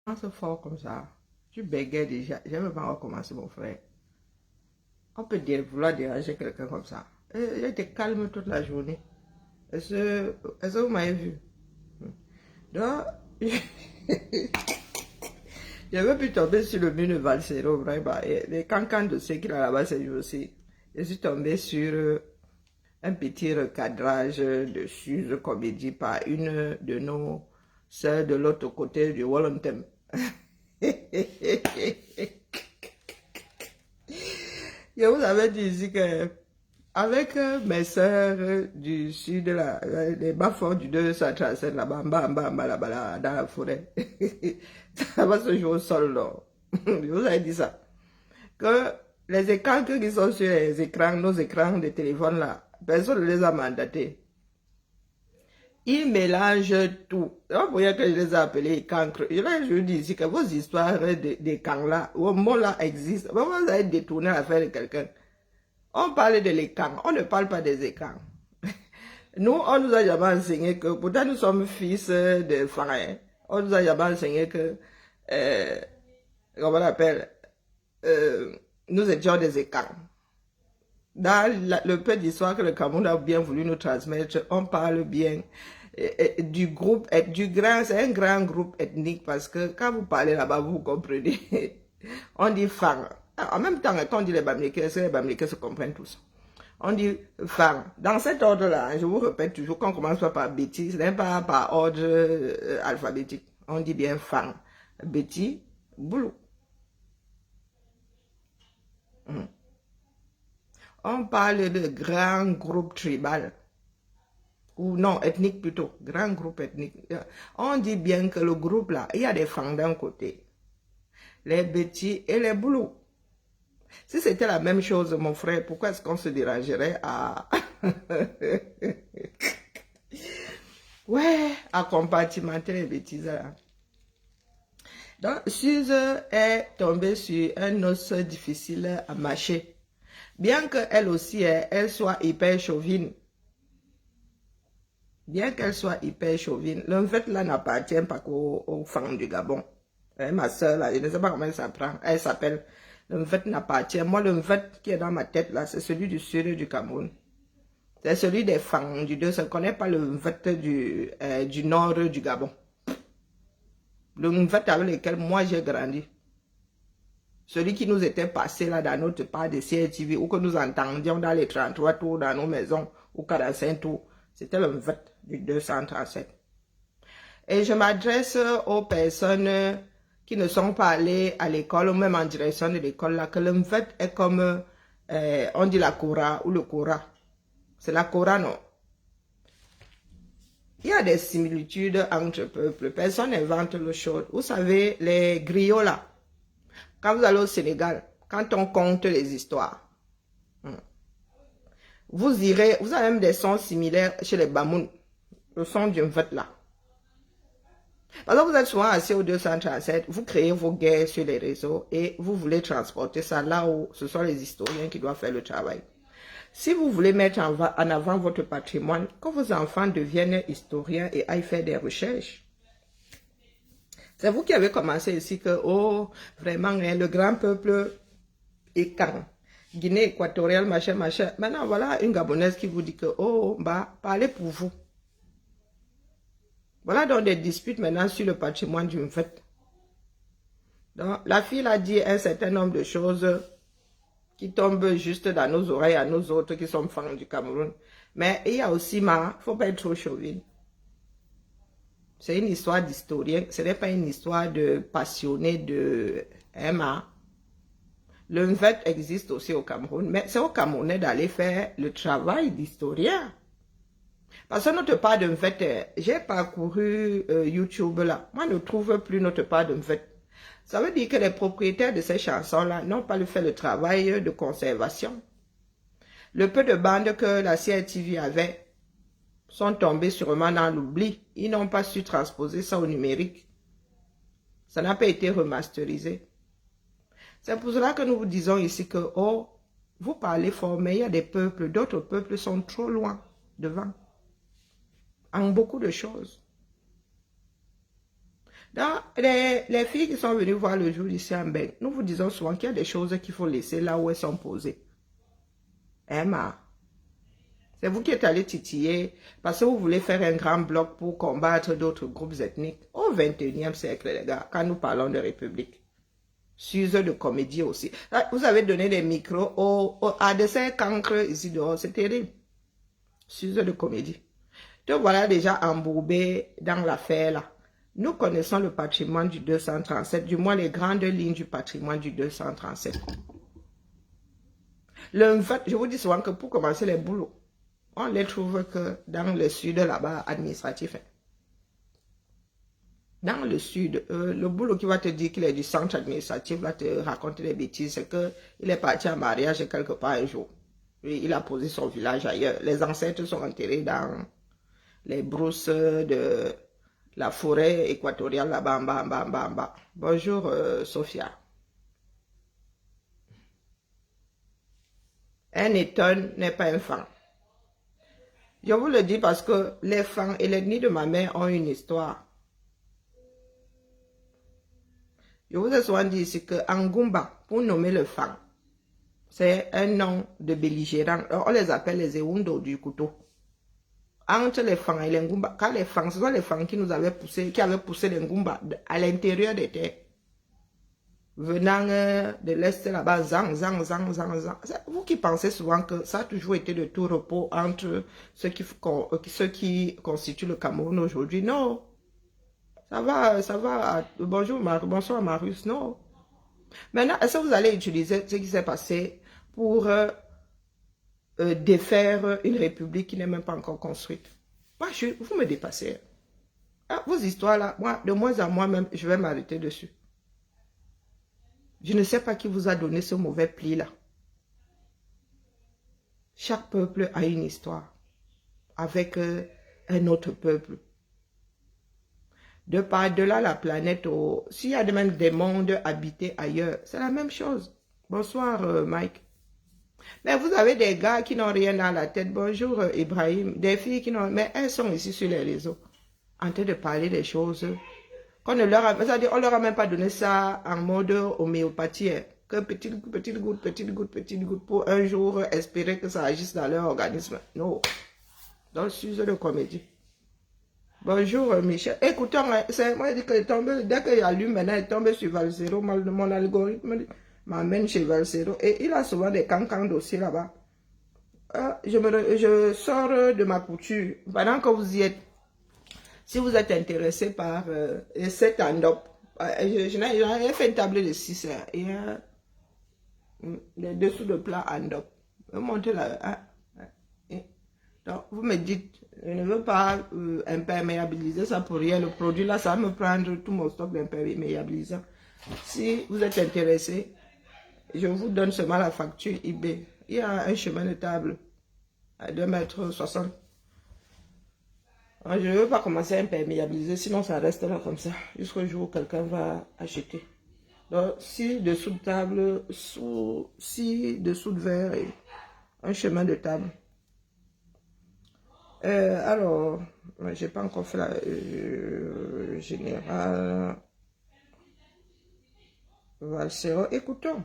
commence fort comme ça. Tu bégayes déjà. J'aime pas recommencer, mon frère. On peut dire, vouloir déranger quelqu'un comme ça. Et j'étais calme toute la journée. Est-ce que vous m'avez vu? Donc, j'avais pu tomber sur le mur de Valsero, vraiment. Et les cancans de ceux qui sont là-bas, c'est aussi. Je suis tombé sur un petit recadrage de Suze Comédie par une de nos sœurs de l'autre côté du Wallington. Je vous avais dit ici que avec mes sœurs du sud, les bas-fonds du 237, là-bas, là-bas, dans la forêt, ça va se jouer au sol, là. Je vous avais dit ça. Que les écrans qui sont sur les écrans, nos écrans de téléphone, là, personne ne les a mandatés. Ils mélangent tout. Vous voyez que je les ai appelés cancres. Je dis ici que vos histoires de camps là, vos mots là existent. Vous avez détourné l'affaire de quelqu'un. On parle de l'écran, on ne parle pas des écrans. Nous, on nous a jamais enseigné que, pourtant nous sommes fils de frères, on nous a jamais enseigné que, comment on l'appelle, nous étions des écrans. Dans le peu d'histoire que le Cameroun a bien voulu nous transmettre, on parle bien du groupe, c'est un grand groupe ethnique parce que quand vous parlez là-bas, vous comprenez. On dit Fang. En même temps, quand on dit les Bamileke se comprennent tous. On dit Fang. Dans cet ordre-là, je vous répète toujours, quand on commence pas par Betty, ce n'est pas par ordre alphabétique. On dit bien Fang. Betty, Boulou. On parle de grand groupe tribal. Ou non, ethnique plutôt. Grand groupe ethnique. On dit bien que le groupe là, il y a des Fangs d'un côté. Les Betty et les Boulous. Si c'était la même chose, mon frère, pourquoi est-ce qu'on se dérangerait à... ouais, à compartimenter les bêtises là. Donc, Suze est tombée sur un os difficile à mâcher. Bien qu'elle aussi, elle soit hyper chauvine. Bien qu'elle soit hyper chauvine, le fait là n'appartient pas aux femmes du Gabon. Ma soeur là, je ne sais pas comment elle s'appelle. Le Mvet n'appartient. Moi, le Mvet qui est dans ma tête là, c'est celui du sud du Cameroun. C'est celui des Fangs du 2. Je ne connais pas le Mvet du nord du Gabon. Le Mvet avec lequel moi j'ai grandi. Celui qui nous était passé là dans notre part de CRTV ou que nous entendions dans les 33 tours dans nos maisons ou 45 tours. C'était le Mvet du 237. Et je m'adresse aux personnes qui ne sont pas allés à l'école ou même en direction de l'école, là, que le Mvet est comme, on dit la Kora ou le Kora. C'est la Kora, non? Il y a des similitudes entre peuples. Personne n'invente l'eau chaude. Vous savez, les griots, là, quand vous allez au Sénégal, quand on compte les histoires, vous irez, vous avez même des sons similaires chez les Bamoun. Le son du Mvet, là. Parce que vous êtes souvent assis au 237, vous créez vos guerres sur les réseaux et vous voulez transporter ça là où ce sont les historiens qui doivent faire le travail. Si vous voulez mettre en avant votre patrimoine, que vos enfants deviennent historiens et aillent faire des recherches. C'est vous qui avez commencé ici que, oh, vraiment, hein, le grand peuple est quand Guinée équatoriale, machin, machin. Maintenant, voilà une Gabonaise qui vous dit que, oh, bah, parlez pour vous. Voilà donc des disputes maintenant sur le patrimoine du Mvet. Donc, la fille a dit un certain nombre de choses qui tombent juste dans nos oreilles à nous autres qui sommes fans du Cameroun. Mais il y a aussi il ne faut pas être trop chauvine. C'est une histoire d'historien, ce n'est pas une histoire de passionné de Emma. Le Mvet existe aussi au Cameroun, mais c'est au Camerounais d'aller faire le travail d'historien. Parce que notre part de Mvet, j'ai parcouru YouTube là, moi ne trouve plus notre part de Mvet. Ça veut dire que les propriétaires de ces chansons-là n'ont pas fait le travail de conservation. Le peu de bandes que la CRTV avait sont tombées sûrement dans l'oubli. Ils n'ont pas su transposer ça au numérique. Ça n'a pas été remasterisé. C'est pour cela que nous vous disons ici que, oh, vous parlez fort, mais il y a des peuples, d'autres peuples sont trop loin devant. En beaucoup de choses. Donc, les filles qui sont venues voir le jour ici en Beng, nous vous disons souvent qu'il y a des choses qu'il faut laisser là où elles sont posées. Emma, c'est vous qui êtes allé titiller parce que vous voulez faire un grand bloc pour combattre d'autres groupes ethniques. Au 21e siècle, les gars, quand nous parlons de République. Suze de comédie aussi. Vous avez donné des micros à de ces cancres ici dehors. C'est terrible. Suze de comédie. Donc voilà déjà embourbé dans l'affaire là. Nous connaissons le patrimoine du 237, du moins les grandes lignes du patrimoine du 237. Je vous dis souvent que pour commencer les boulots, on les trouve que dans le sud là-bas administratif. Dans le sud, le boulot qui va te dire qu'il est du centre administratif va te raconter des bêtises, c'est qu'il est parti en mariage quelque part un jour. Il a posé son village ailleurs. Les ancêtres sont enterrés dans les brousses de la forêt équatoriale là-bas, en bas. Bonjour, Sophia. Un étonne n'est pas un fan. Je vous le dis parce que les fans et l'ethnie de ma mère ont une histoire. Je vous ai souvent dit ici que Angumba, pour nommer le fan, c'est un nom de belligérant. On les appelle les Ewundo du couteau. Entre les fans et les Ngumba, car les fans, ce sont les fans qui nous avaient poussé, qui avaient poussé les Ngumba à l'intérieur des terres. Venant de l'Est là-bas, zang. Vous qui pensez souvent que ça a toujours été de tout repos entre ceux qui constituent le Cameroun aujourd'hui. Non. Ça va. Bonsoir Marius, non. Maintenant, est-ce que vous allez utiliser ce qui s'est passé pour défaire une république qui n'est même pas encore construite? Moi, vous me dépassez. Ah, vos histoires là, moi, de moins en moins même, je vais m'arrêter dessus. Je ne sais pas qui vous a donné ce mauvais pli là. Chaque peuple a une histoire avec un autre peuple. De par-delà la planète, s'il y a même des mondes habités ailleurs, c'est la même chose. Bonsoir Mike. Mais vous avez des gars qui n'ont rien dans la tête. Bonjour Ibrahim. Des filles qui n'ont... Mais elles sont ici sur les réseaux, en train de parler des choses qu'on ne leur a... C'est-à-dire, on leur a même pas donné ça en mode homéopathie. Que petite goutte pour un jour espérer que ça agisse dans leur organisme. Non. Donc, sujet de comédie. Bonjour Michel. Écoutez, c'est moi qui dis que dès qu'il allume maintenant, il tombe sur Valsero. Mon algorithme m'amène chez Valsero. Et il a souvent des cancans dossiers là-bas. Je sors de ma couture. Pendant que vous y êtes, si vous êtes intéressé par cet end-up, j'ai fait une table de 6 heures. Et les dessous de plat end-up. Montez là. Donc, vous me dites, je ne veux pas imperméabiliser ça pour rien. Le produit là, ça va me prendre tout mon stock d'imperméabilisant. Si vous êtes intéressé, je vous donne seulement la facture eBay. Il y a un chemin de table à 2,60 m. Je ne veux pas commencer à imperméabiliser, sinon ça reste là comme ça, jusqu'au jour où quelqu'un va acheter. Donc, 6 dessous de table, 6 dessous de verre et un chemin de table. Alors, j'ai pas encore fait la générale. Valsero, écoutons.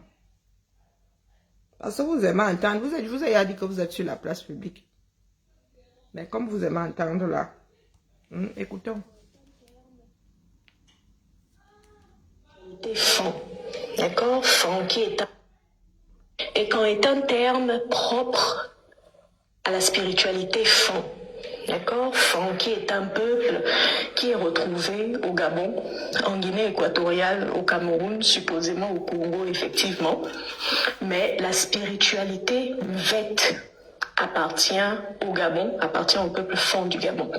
Parce que vous aimez entendre, je vous ai dit que vous êtes sur la place publique. Mais comme vous aimez entendre là, écoutons. Fond, d'accord? Fond qui est un terme propre à la spiritualité fond. D'accord? Fon, qui est un peuple qui est retrouvé au Gabon, en Guinée équatoriale, au Cameroun, supposément au Congo, effectivement. Mais la spiritualité vête appartient au Gabon, appartient au peuple fon du Gabon.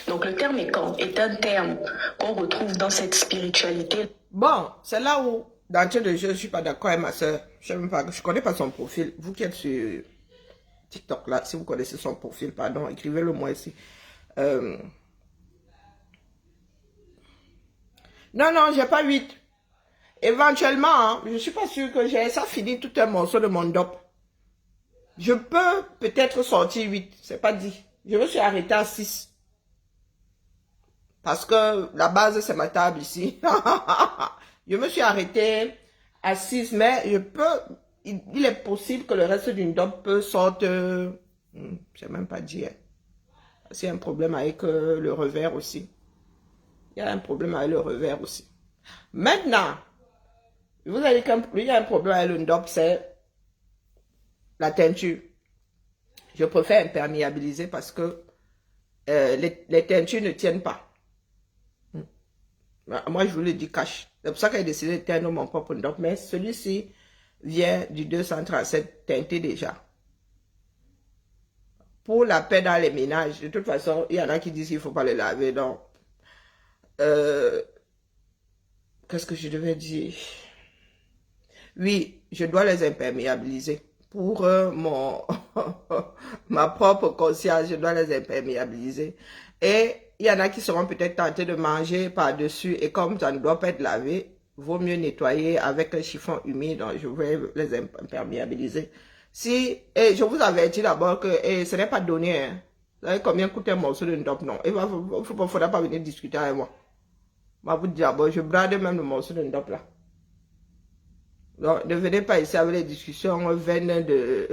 Donc le terme Ekan est un terme qu'on retrouve dans cette spiritualité. Bon, c'est là où, d'entrée de jeu, je ne suis pas d'accord avec ma soeur. Je ne connais pas son profil. Vous qui êtes sur TikTok là, si vous connaissez son profil, pardon, écrivez-le moi ici. Non, j'ai pas 8. Éventuellement, hein, je suis pas sûr que j'ai ça fini tout un morceau de mon dop. Je peux peut-être sortir 8, c'est pas dit. Je me suis arrêté à 6. Parce que la base, c'est ma table ici. Je me suis arrêtée assise, mais il est possible que le reste d'une dope sorte, je sais même pas dire. Il y a un problème avec le revers aussi. Il y a un problème avec le revers aussi. Maintenant, vous allez qu'il y a un problème avec le dope, c'est la teinture. Je préfère imperméabiliser parce que les teintures ne tiennent pas. Moi, je vous le dis cash. C'est pour ça que j'ai décidé de teindre mon propre dope. Mais celui-ci vient du 237 teinté déjà. Pour la paix dans les ménages, de toute façon, il y en a qui disent qu'il ne faut pas les laver. Donc, qu'est-ce que je devais dire? Oui, je dois les imperméabiliser. Pour ma propre conscience, je dois les imperméabiliser. Et il y en a qui seront peut-être tentés de manger par-dessus. Et comme ça ne doit pas être lavé, vaut mieux nettoyer avec un chiffon humide. Donc, je vais les imperméabiliser. Et je vous avertis d'abord que ce n'est pas donné. Hein. Vous savez combien coûte un morceau de dope? Non. Il ne faudra pas venir discuter avec moi. Moi, vous dire d'abord, je brade même le morceau de dope là. Donc, ne venez pas ici avec les discussions vaines de...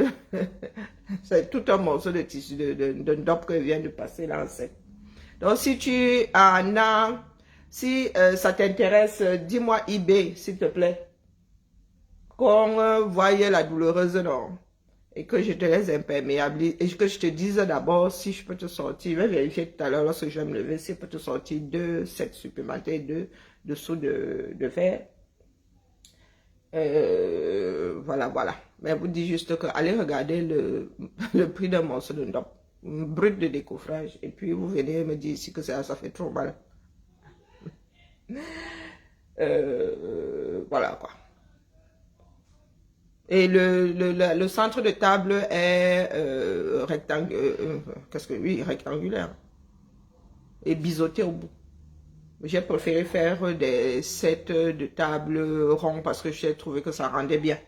C'est tout un morceau de tissu, de dope que vient de passer là en scène. Donc, si tu en as... Si ça t'intéresse, dis-moi eBay, s'il te plaît. Qu'on voie la douloureuse, non. Et que je te laisse imperméabiliser. Et que je te dise d'abord si je peux te sortir. Je vais vérifier tout à l'heure lorsque je vais me lever si je peux te sortir 2 sets supplémentaires de dessous de verre. Voilà. Mais vous dites juste que allez regarder le prix d'un morceau de dope brut de décoffrage. Et puis vous venez me dire ici que ça fait trop mal. Voilà quoi. Et le centre de table est rectangulaire et biseauté au bout. J'ai préféré faire des sets de table ronds parce que j'ai trouvé que ça rendait bien.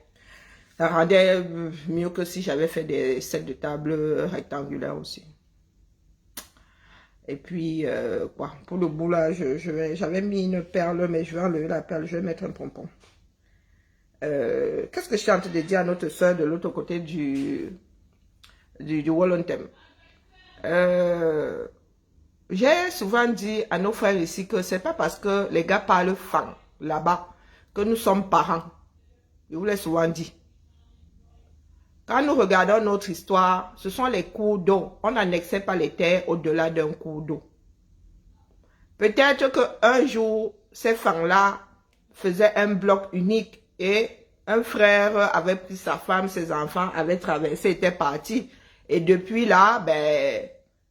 Ça rendait mieux que si j'avais fait des sets de table rectangulaires aussi. Et puis, quoi, pour le bout là, j'avais mis une perle, mais je vais enlever la perle, je vais mettre un pompon. Qu'est-ce que je suis en train de dire à notre soeur de l'autre côté du Wallontem? J'ai souvent dit à nos frères ici que c'est pas parce que les gars parlent fang là-bas que nous sommes parents. Je vous l'ai souvent dit. Quand nous regardons notre histoire, ce sont les cours d'eau. On n'annexait pas les terres au-delà d'un cours d'eau. Peut-être qu'un jour, ces fangs-là faisaient un bloc unique et un frère avait pris sa femme, ses enfants, avait traversé, était parti. Et depuis là, ben,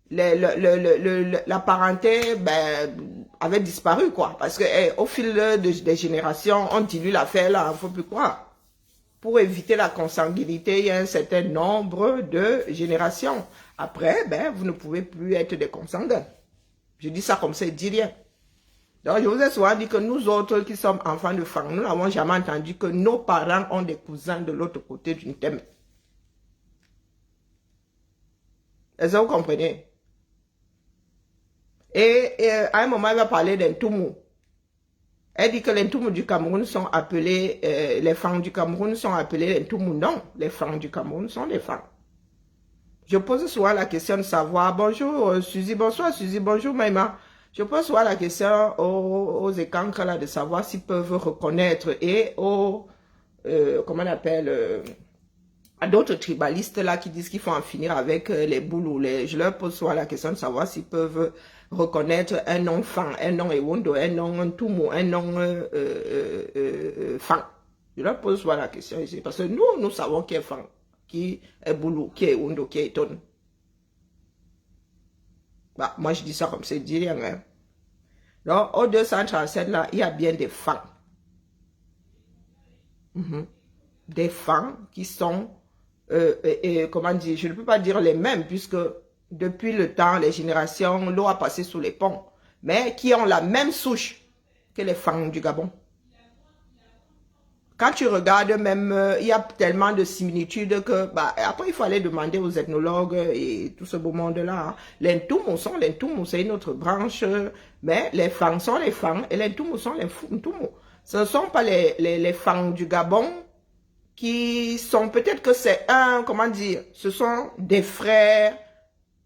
la parenté avait disparu, quoi. Parce que au fil des générations, on dilue l'affaire là, il ne faut plus croire. Pour éviter la consanguinité, il y a un certain nombre de générations. Après, ben, vous ne pouvez plus être des consanguins. Je dis ça comme ça, il dit rien. Donc, je vous ai souvent dit que nous autres qui sommes enfants de femmes, nous n'avons jamais entendu que nos parents ont des cousins de l'autre côté d'une thème. Est-ce que vous comprenez? Et à un moment, elle va parler d'un Toumou. Elle dit que les Ntoumou du Cameroun sont appelés, les femmes du Cameroun sont appelés les Ntoumou. Non, les femmes du Cameroun sont des femmes. Je pose souvent la question de savoir, bonjour Suzy, bonsoir Suzy, bonjour Maïma. Je pose souvent la question aux écancres là de savoir s'ils peuvent reconnaître et aux, comment on appelle, à d'autres tribalistes là qui disent qu'il faut en finir avec les boules. Je leur pose souvent la question de savoir s'ils peuvent reconnaître un nom fan, un nom Ewondo, un nom Ntoumou, un nom fan. Je leur pose souvent la question ici parce que nous savons qui est fan, qui est boulou, qui est Ewondo, qui est Eton. Bah, moi je dis ça comme c'est dit rien. Hein. Donc au 237 là, il y a bien des fans. Des fans qui sont, comment dire, je ne peux pas dire les mêmes puisque depuis le temps, les générations, l'eau a passé sous les ponts, mais qui ont la même souche que les femmes du Gabon. Quand tu regardes même, il y a tellement de similitudes que, bah, après, il faut aller demander aux ethnologues et tout ce beau monde-là. Hein. L'Intumu c'est une autre branche, mais les Fang sont les Fang et l'Intumu sont les Ntumu. Ce ne sont pas les Fang du Gabon qui sont, peut-être que c'est comment dire, ce sont des frères,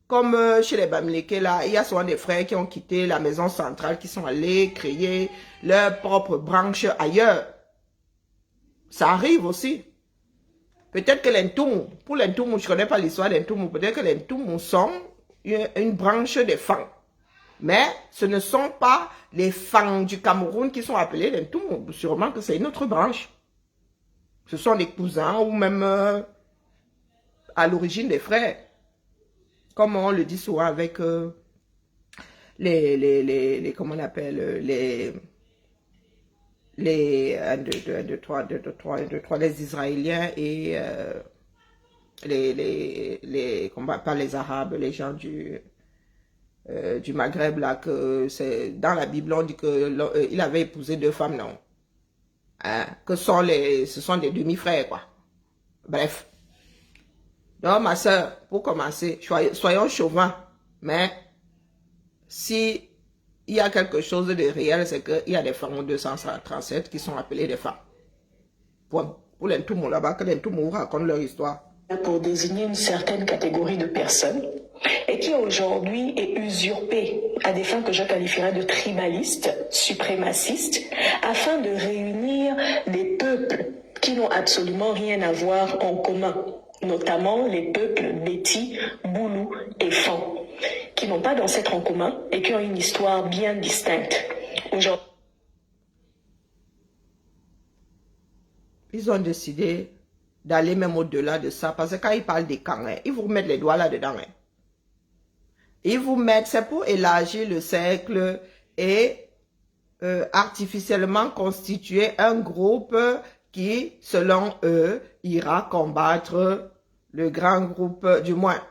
comme chez les Bamileke, là, il y a souvent des frères qui ont quitté la maison centrale, qui sont allés créer leur propre branche ailleurs. Ça arrive aussi. Peut-être que l'Intumu, pour l'Intumu, je ne connais pas l'histoire d'Intumu, peut-être que l'Intumu sont une branche des Fang. Mais ce ne sont pas les Fang du Cameroun qui sont appelés l'Intumu. Sûrement que c'est une autre branche. Ce sont des cousins ou même à l'origine des frères. Comme on le dit souvent avec comment on appelle, les 1, 2, 2, 1, 2, 3, 2, 2, 3, 1, 2, 3, les Israéliens et pas les Arabes, les gens du Maghreb, là, que c'est dans la Bible, on dit qu'il avait épousé 2 femmes, non. Hein, ce sont des demi-frères, quoi. Bref. Donc, ma soeur, pour commencer, soyons chauvins, mais si il y a quelque chose de réel, c'est qu'il y a des femmes 237 qui sont appelées des femmes. Pour l'Intumu là-bas, que l'Intumu raconte leur histoire. Pour désigner une certaine catégorie de personnes et qui aujourd'hui est usurpée à des fins que je qualifierais de tribalistes, suprémacistes, afin de réunir des peuples qui n'ont absolument rien à voir en commun, notamment les peuples Béti, Boulou et Fan, qui n'ont pas d'ancêtres en commun et qui ont une histoire bien distincte. Aujourd'hui, ils ont décidé d'aller même au-delà de ça, parce que quand ils parlent des camps, ils vous mettent les doigts là-dedans. Hein. Ils vous mettent, c'est pour élargir le cercle et artificiellement constituer un groupe qui, selon eux, ira combattre le grand groupe, du moins,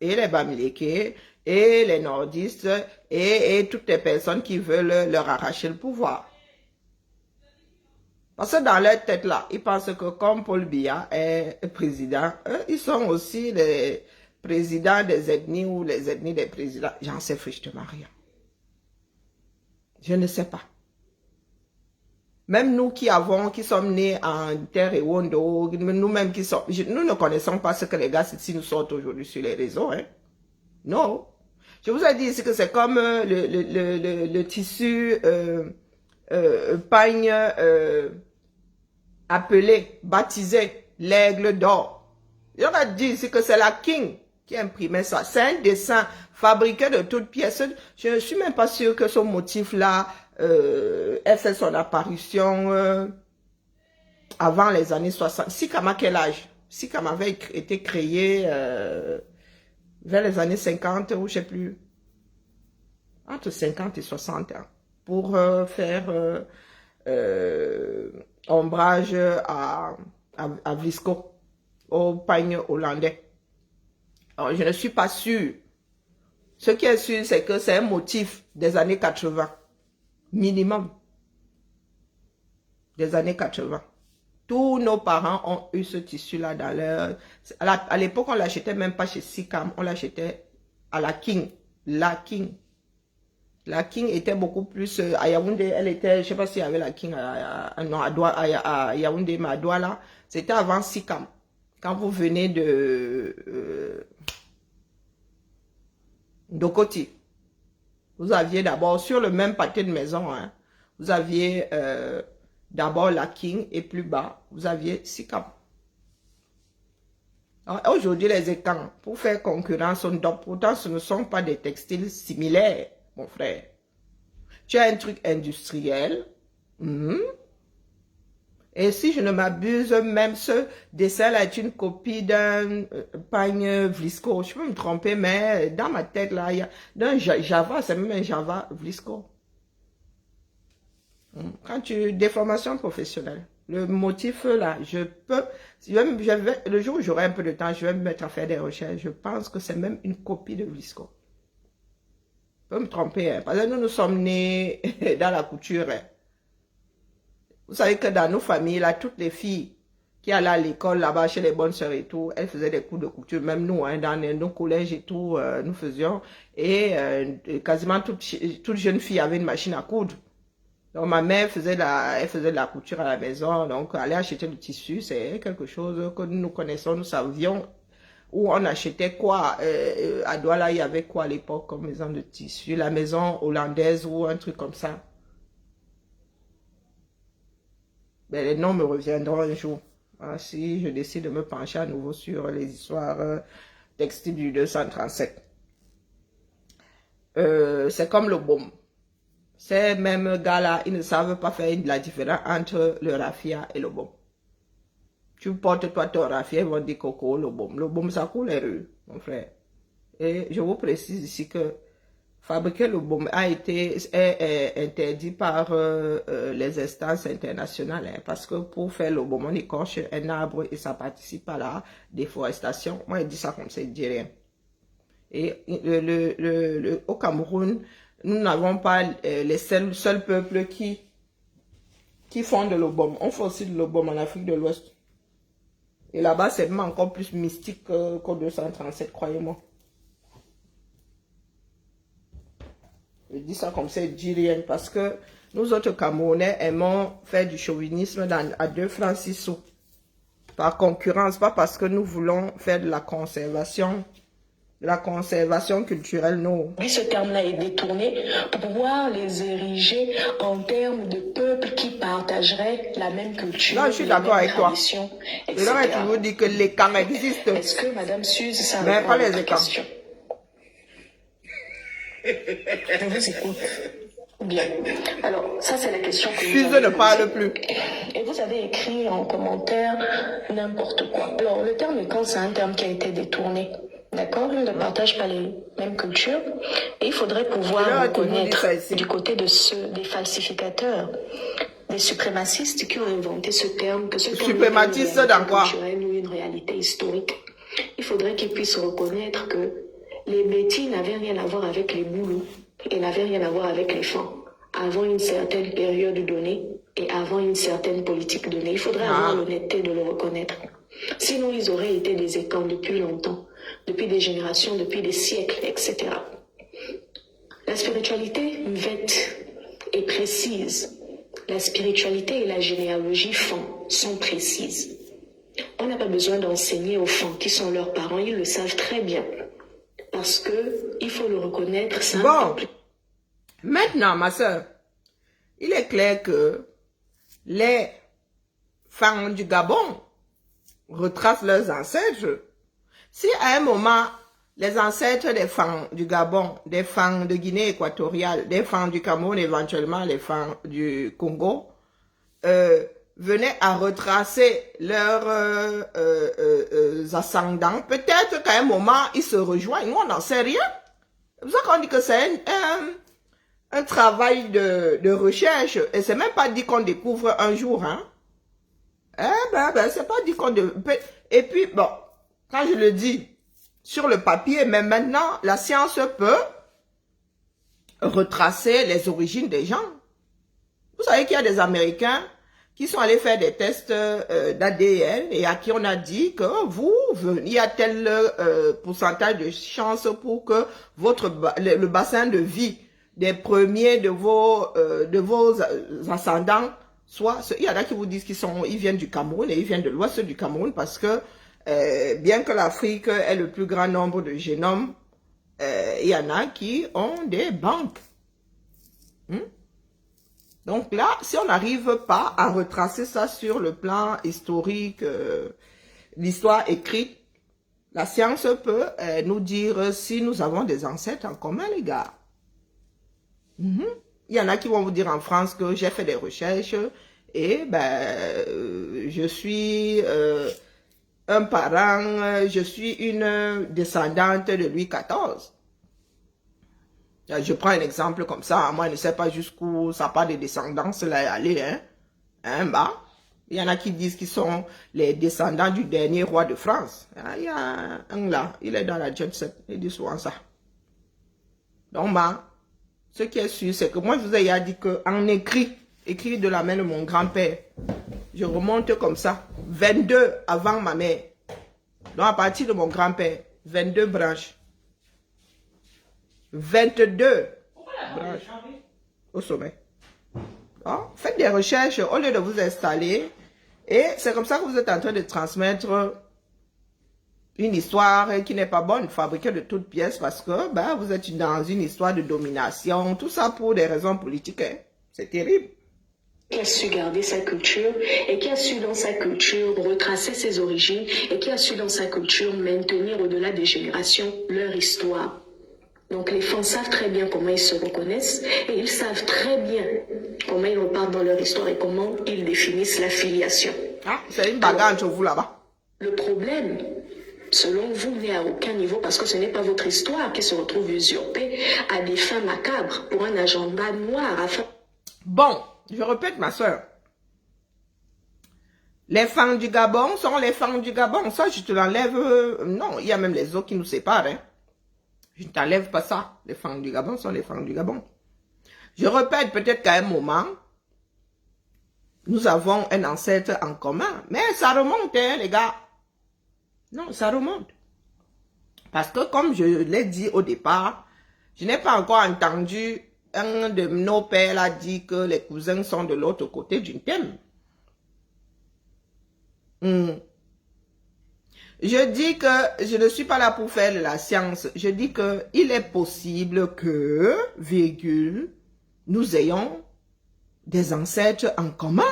et les Bamileke, et les nordistes, et toutes les personnes qui veulent leur arracher le pouvoir. Parce que dans leur tête là, ils pensent que comme Paul Biya est président, eux, ils sont aussi les présidents des ethnies ou les ethnies des présidents. J'en sais strictement rien. Je ne sais pas. Même nous qui sommes nés en terre et Wondo, nous-mêmes nous ne connaissons pas ce que les gars ici nous sortent aujourd'hui sur les réseaux. Hein. Non. Je vous ai dit ici que c'est comme le tissu pagne appelé, baptisé l'aigle d'or. On a dit ici que c'est la King qui imprimait ça. C'est un dessin fabriqué de toutes pièces. Je ne suis même pas sûr que ce motif-là ait fait son apparition avant les années 60. Sikama, quel âge? Sikama avait été créé vers les années 50 ou je ne sais plus. Entre 50 et 60 ans. Pour faire ombrage à Vlisco, au pagne hollandais. Alors, je ne suis pas sûr. Ce qui est sûr, c'est que c'est un motif des années 80. Minimum. Des années 80. Tous nos parents ont eu ce tissu-là dans leur... À l'époque, on ne l'achetait même pas chez Sikam, on l'achetait à la King. La King. La King était beaucoup plus... à Yaoundé, elle était... Je ne sais pas s'il y avait la King à Yaoundé, mais à Douala. C'était avant Sikam. Quand vous venez de... Dokoti. Vous aviez d'abord, sur le même pâté de maison, hein, vous aviez d'abord la King et plus bas, vous aviez Sikam. Aujourd'hui, les écans, pour faire concurrence, pourtant ce ne sont pas des textiles similaires, mon frère. Tu as un truc industriel. Et si je ne m'abuse, même ce dessin-là est une copie d'un pagne Vlisco. Je peux me tromper, mais dans ma tête, là, il y a d'un Java, c'est même un Java Vlisco. Quand tu... Déformation professionnelle. Le motif, là, je peux... le jour où j'aurai un peu de temps, je vais me mettre à faire des recherches. Je pense que c'est même une copie de Vlisco. Je peux me tromper, hein, parce que nous sommes nés dans la couture, hein. Vous savez que dans nos familles, là, toutes les filles qui allaient à l'école là-bas chez les bonnes sœurs et tout, elles faisaient des cours de couture. Même nous, hein, dans nos collèges et tout, nous faisions. Et quasiment toute jeune fille avait une machine à coudre. Donc ma mère elle faisait de la couture à la maison. Donc aller acheter du tissu, c'est quelque chose que nous connaissons, nous savions où on achetait quoi. À Douala, il y avait quoi à l'époque comme maison de tissu, la maison hollandaise ou un truc comme ça. Ben, les noms me reviendront un jour. Ah, si je décide de me pencher à nouveau sur les histoires textiles du 237. C'est comme le baume. Ces mêmes gars-là, ils ne savent pas faire la différence entre le raffia et le baume. Tu portes toi ton raffia, ils vont dire coco, le baume. Le baume, ça coule les rues, mon frère. Et je vous précise ici que fabriquer le baume est interdit par les instances internationales. Hein, parce que pour faire le baume, on écorche un arbre et ça participe à la déforestation. Moi, je dis ça comme ça, je dis rien. Et au Cameroun, nous n'avons pas les seuls peuples qui font de l'obom. On fait aussi de l'obom en Afrique de l'Ouest. Et là-bas, c'est même encore plus mystique qu'au 237, croyez-moi. Je dis ça comme ça, je dis rien. Parce que nous autres Camerounais aimons faire du chauvinisme à 2 francs 6 sous. Par concurrence, pas parce que nous voulons faire de la conservation culturelle, non. Ce terme-là est détourné pour pouvoir les ériger en termes de peuples qui partageraient la même culture. Non, je suis d'accord avec toi. Et là, tu vous dis que les camps existent. Est-ce que Madame Suze, ça mais répond pas à les votre écarts. question? Je vous écoute. Bien. Alors, ça, c'est la question que Suze vous avez ne parle posée. plus. Et vous avez écrit en commentaire n'importe quoi. Alors, le terme école, c'est un terme qui a été détourné. D'accord? Ils ne partagent pas les mêmes cultures. Et il faudrait pouvoir reconnaître du côté de ceux, des falsificateurs, des suprémacistes qui ont inventé ce terme, que ce terme Suprématistes dans quoi? culturel ou une réalité historique. Il faudrait qu'ils puissent reconnaître que les bêtis n'avaient rien à voir avec les boulous et n'avaient rien à voir avec les femmes avant une certaine période donnée et avant une certaine politique donnée. Il faudrait avoir l'honnêteté de le reconnaître. Sinon, ils auraient été des écans depuis longtemps, depuis des générations, depuis des siècles, etc. La spiritualité vête et précise. La spiritualité et la généalogie sont précises. On n'a pas besoin d'enseigner aux femmes qui sont leurs parents, ils le savent très bien. Parce que, il faut le reconnaître, ça. Bon, maintenant, ma soeur, il est clair que les femmes du Gabon retracent leurs ancêtres. Si à un moment, les ancêtres des femmes du Gabon, des femmes de Guinée équatoriale, des femmes du Cameroun, éventuellement les femmes du Congo, venaient à retracer leurs ascendants, peut-être qu'à un moment, ils se rejoignent. Nous, on n'en sait rien. C'est pour ça qu'on dit que c'est un travail de recherche. Et c'est même pas dit qu'on découvre un jour. Hein. C'est pas dit qu'on... Et puis, bon, quand je le dis sur le papier, mais maintenant, la science peut retracer les origines des gens. Vous savez qu'il y a des Américains qui sont allés faire des tests d'ADN et à qui on a dit que il y a tel pourcentage de chances pour que le bassin de vie des premiers de vos ascendants soit... Il y en a qui vous disent ils viennent du Cameroun et ils viennent de l'ouest du Cameroun parce que bien que l'Afrique ait le plus grand nombre de génomes, il y en a qui ont des banques. Donc là, si on n'arrive pas à retracer ça sur le plan historique, l'histoire écrite, la science peut nous dire si nous avons des ancêtres en commun, les gars. Il y en a qui vont vous dire en France que j'ai fait des recherches et je suis un parent, je suis une descendante de Louis XIV. Je prends un exemple comme ça, moi je ne sais pas jusqu'où ça part de descendance là aller, hein. Il y en a qui disent qu'ils sont les descendants du dernier roi de France. Il y a un là, il est dans la jet set, il dit souvent ça. Donc ce qui est sûr, c'est que moi je vous ai dit qu'en écrit, écrit de la main de mon grand-père. Je remonte comme ça. 22 avant ma mère. Donc à partir de mon grand-père, 22 branches. 22 branches au sommet. Donc, faites des recherches au lieu de vous installer. Et c'est comme ça que vous êtes en train de transmettre une histoire qui n'est pas bonne, fabriquée de toutes pièces, parce que ben, vous êtes dans une histoire de domination, tout ça pour des raisons politiques. Hein. C'est terrible. Qui a su garder sa culture et qui a su dans sa culture retracer ses origines et qui a su dans sa culture maintenir au-delà des générations leur histoire. Donc les femmes savent très bien comment ils se reconnaissent et ils savent très bien comment ils repartent dans leur histoire et comment ils définissent la filiation. Ah, c'est une bagarre entre vous là-bas. Le problème, selon vous, n'est à aucun niveau parce que ce n'est pas votre histoire qui se retrouve usurpée à des fins macabres pour un agenda noir afin... Bon, je répète ma soeur. Les femmes du Gabon sont les femmes du Gabon. Ça, je te l'enlève. Non, il y a même les autres qui nous séparent. Hein. Je ne t'enlève pas ça. Les femmes du Gabon sont les femmes du Gabon. Je répète peut-être qu'à un moment, nous avons un ancêtre en commun. Mais ça remonte, hein, les gars. Non, ça remonte. Parce que comme je l'ai dit au départ, je n'ai pas encore entendu un de nos pères a dit que les cousins sont de l'autre côté d'une thème. Je dis que je ne suis pas là pour faire de la science. Je dis que il est possible que, virgule, nous ayons des ancêtres en commun.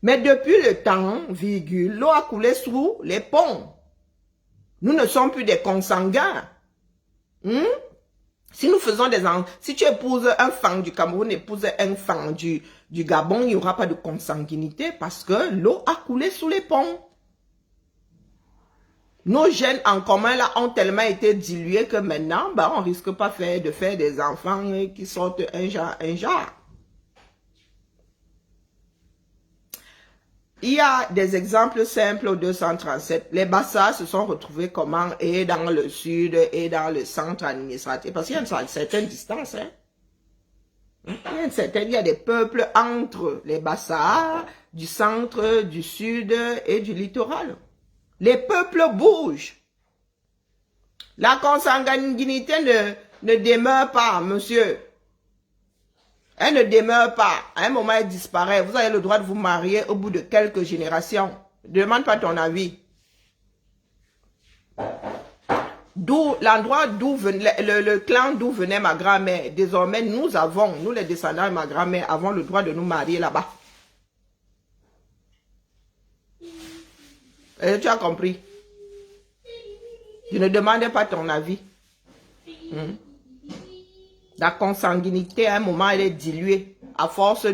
Mais depuis le temps, virgule, l'eau a coulé sous les ponts. Nous ne sommes plus des consanguins. Si nous faisons si tu épouses un fan du Cameroun, épouse un fan du Gabon, il n'y aura pas de consanguinité parce que l'eau a coulé sous les ponts. Nos gènes en commun là ont tellement été dilués que maintenant, on ne risque pas de faire des enfants qui sortent un genre. Il y a des exemples simples au 237. Les Bassa se sont retrouvés comment? Et dans le sud et dans le centre administratif. Parce qu'il y a une certaine distance. Hein? Il y a des peuples entre les Bassa, du centre, du sud et du littoral. Les peuples bougent. La consanguinité ne demeure pas, monsieur. Elle ne demeure pas. À un moment, elle disparaît. Vous avez le droit de vous marier au bout de quelques générations. Ne demande pas ton avis. D'où l'endroit d'où venait le clan d'où venait ma grand-mère. Désormais, nous les descendants de ma grand-mère, avons le droit de nous marier là-bas. Tu as compris? Je ne demande pas ton avis. La consanguinité, à un moment, elle est diluée. À force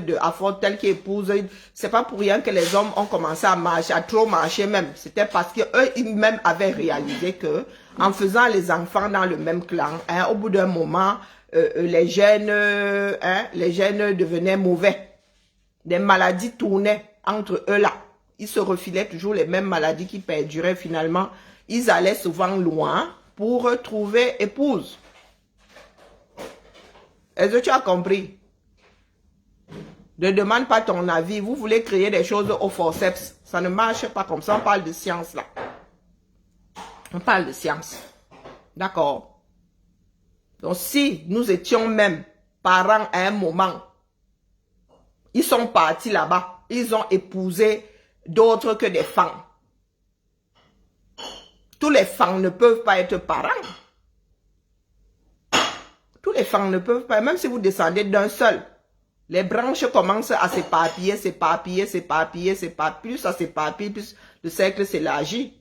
telle qu'épouse. C'est pas pour rien que les hommes ont commencé à marcher, à trop marcher même. C'était parce qu'eux, ils-mêmes avaient réalisé que, en faisant les enfants dans le même clan, au bout d'un moment, les gènes devenaient mauvais. Des maladies tournaient entre eux là. Ils se refilaient toujours les mêmes maladies qui perduraient finalement. Ils allaient souvent loin pour trouver épouse. Est-ce que tu as compris? Ne demande pas ton avis. Vous voulez créer des choses au forceps. Ça ne marche pas comme ça. On parle de science là. On parle de science. D'accord? Donc si nous étions même parents à un moment, ils sont partis là-bas. Ils ont épousé d'autres que des femmes. Tous les femmes ne peuvent pas être parents. Tous les femmes ne peuvent pas, même si vous descendez d'un seul. Les branches commencent à s'éparpiller, plus ça s'éparpille, plus le cercle s'élargit.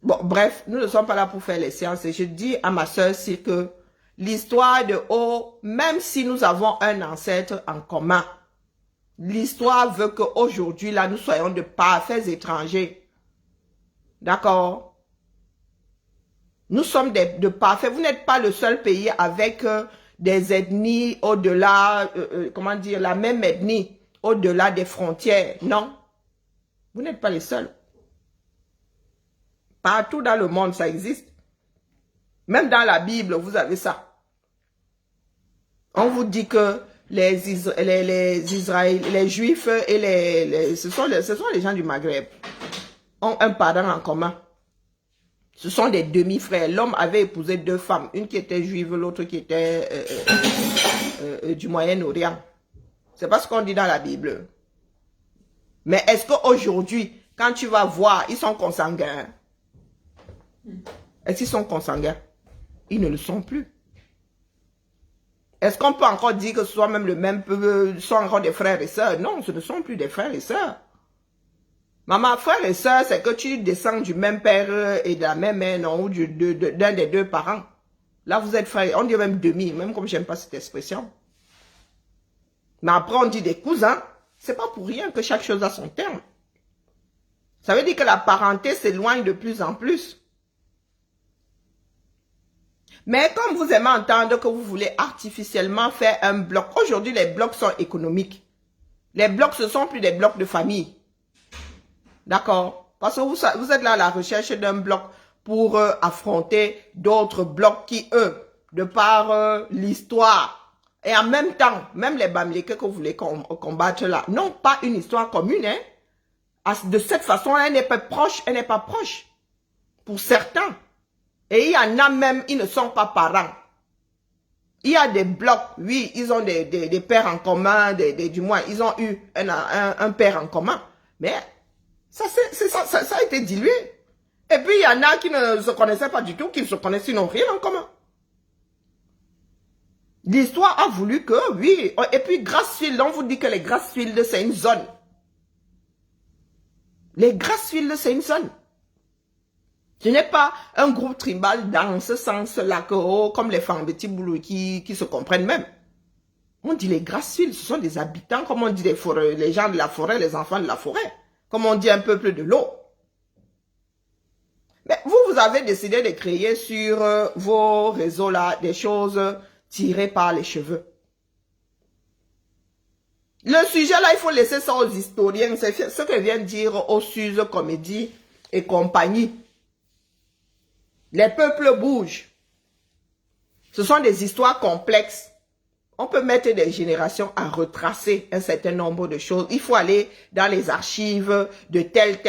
Bon, bref, nous ne sommes pas là pour faire les sciences. Et je dis à ma soeur, c'est que l'histoire de haut, même si nous avons un ancêtre en commun, l'histoire veut qu'aujourd'hui, là, nous soyons de parfaits étrangers. D'accord? Nous sommes de parfaits. Vous n'êtes pas le seul pays avec des ethnies au-delà, comment dire, la même ethnie au-delà des frontières. Non. Vous n'êtes pas les seuls. Partout dans le monde, ça existe. Même dans la Bible, vous avez ça. On vous dit que les Israéliens, les Juifs et ce sont les gens du Maghreb ont un parent en commun. Ce sont des demi-frères. L'homme avait épousé 2 femmes, une qui était juive, l'autre qui était du Moyen-Orient. C'est pas ce qu'on dit dans la Bible. Mais est-ce qu'aujourd'hui, quand tu vas voir, ils sont consanguins? Est-ce qu'ils sont consanguins? Ils ne le sont plus. Est-ce qu'on peut encore dire que ce soit même le même peuple, sont encore des frères et sœurs? Non, ce ne sont plus des frères et sœurs. Maman, frère et sœur, c'est que tu descends du même père et de la même mère, non, ou d'un des 2 parents. Là, vous êtes frères, on dit même demi, même comme j'aime pas cette expression. Mais après, on dit des cousins. C'est pas pour rien que chaque chose a son terme. Ça veut dire que la parenté s'éloigne de plus en plus. Mais comme vous aimez entendre que vous voulez artificiellement faire un bloc, aujourd'hui les blocs sont économiques. Les blocs, ce sont plus des blocs de famille. D'accord? Parce que vous êtes là à la recherche d'un bloc pour affronter d'autres blocs qui, eux, de par l'histoire, et en même temps, même les Bamileke que vous voulez combattre là, n'ont pas une histoire commune. Hein? De cette façon, elle n'est pas proche, elle n'est pas proche. Pour certains. Et il y en a même, ils ne sont pas parents. Il y a des blocs, oui, ils ont des pères en commun, du moins, ils ont eu un père en commun. Mais ça a été dilué. Et puis, il y en a qui ne se connaissaient pas du tout, qui se connaissent, ils n'ont rien en commun. L'histoire a voulu que, oui, et puis Grassfield, on vous dit que les Grassfield, c'est une zone. Les Grassfield, c'est une zone. Ce n'est pas un groupe tribal dans ce sens-là que, oh, comme les Fambeti-Boulou qui se comprennent même. On dit les Grassfield, ce sont des habitants, comme on dit les gens de la forêt, les enfants de la forêt. Comme on dit un peuple de l'eau. Mais vous avez décidé de créer sur vos réseaux-là des choses tirées par les cheveux. Le sujet-là, il faut laisser ça aux historiens. C'est ce que vient de dire au Suze Comédie et compagnie. Les peuples bougent. Ce sont des histoires complexes. On peut mettre des générations à retracer un certain nombre de choses. Il faut aller dans les archives de tel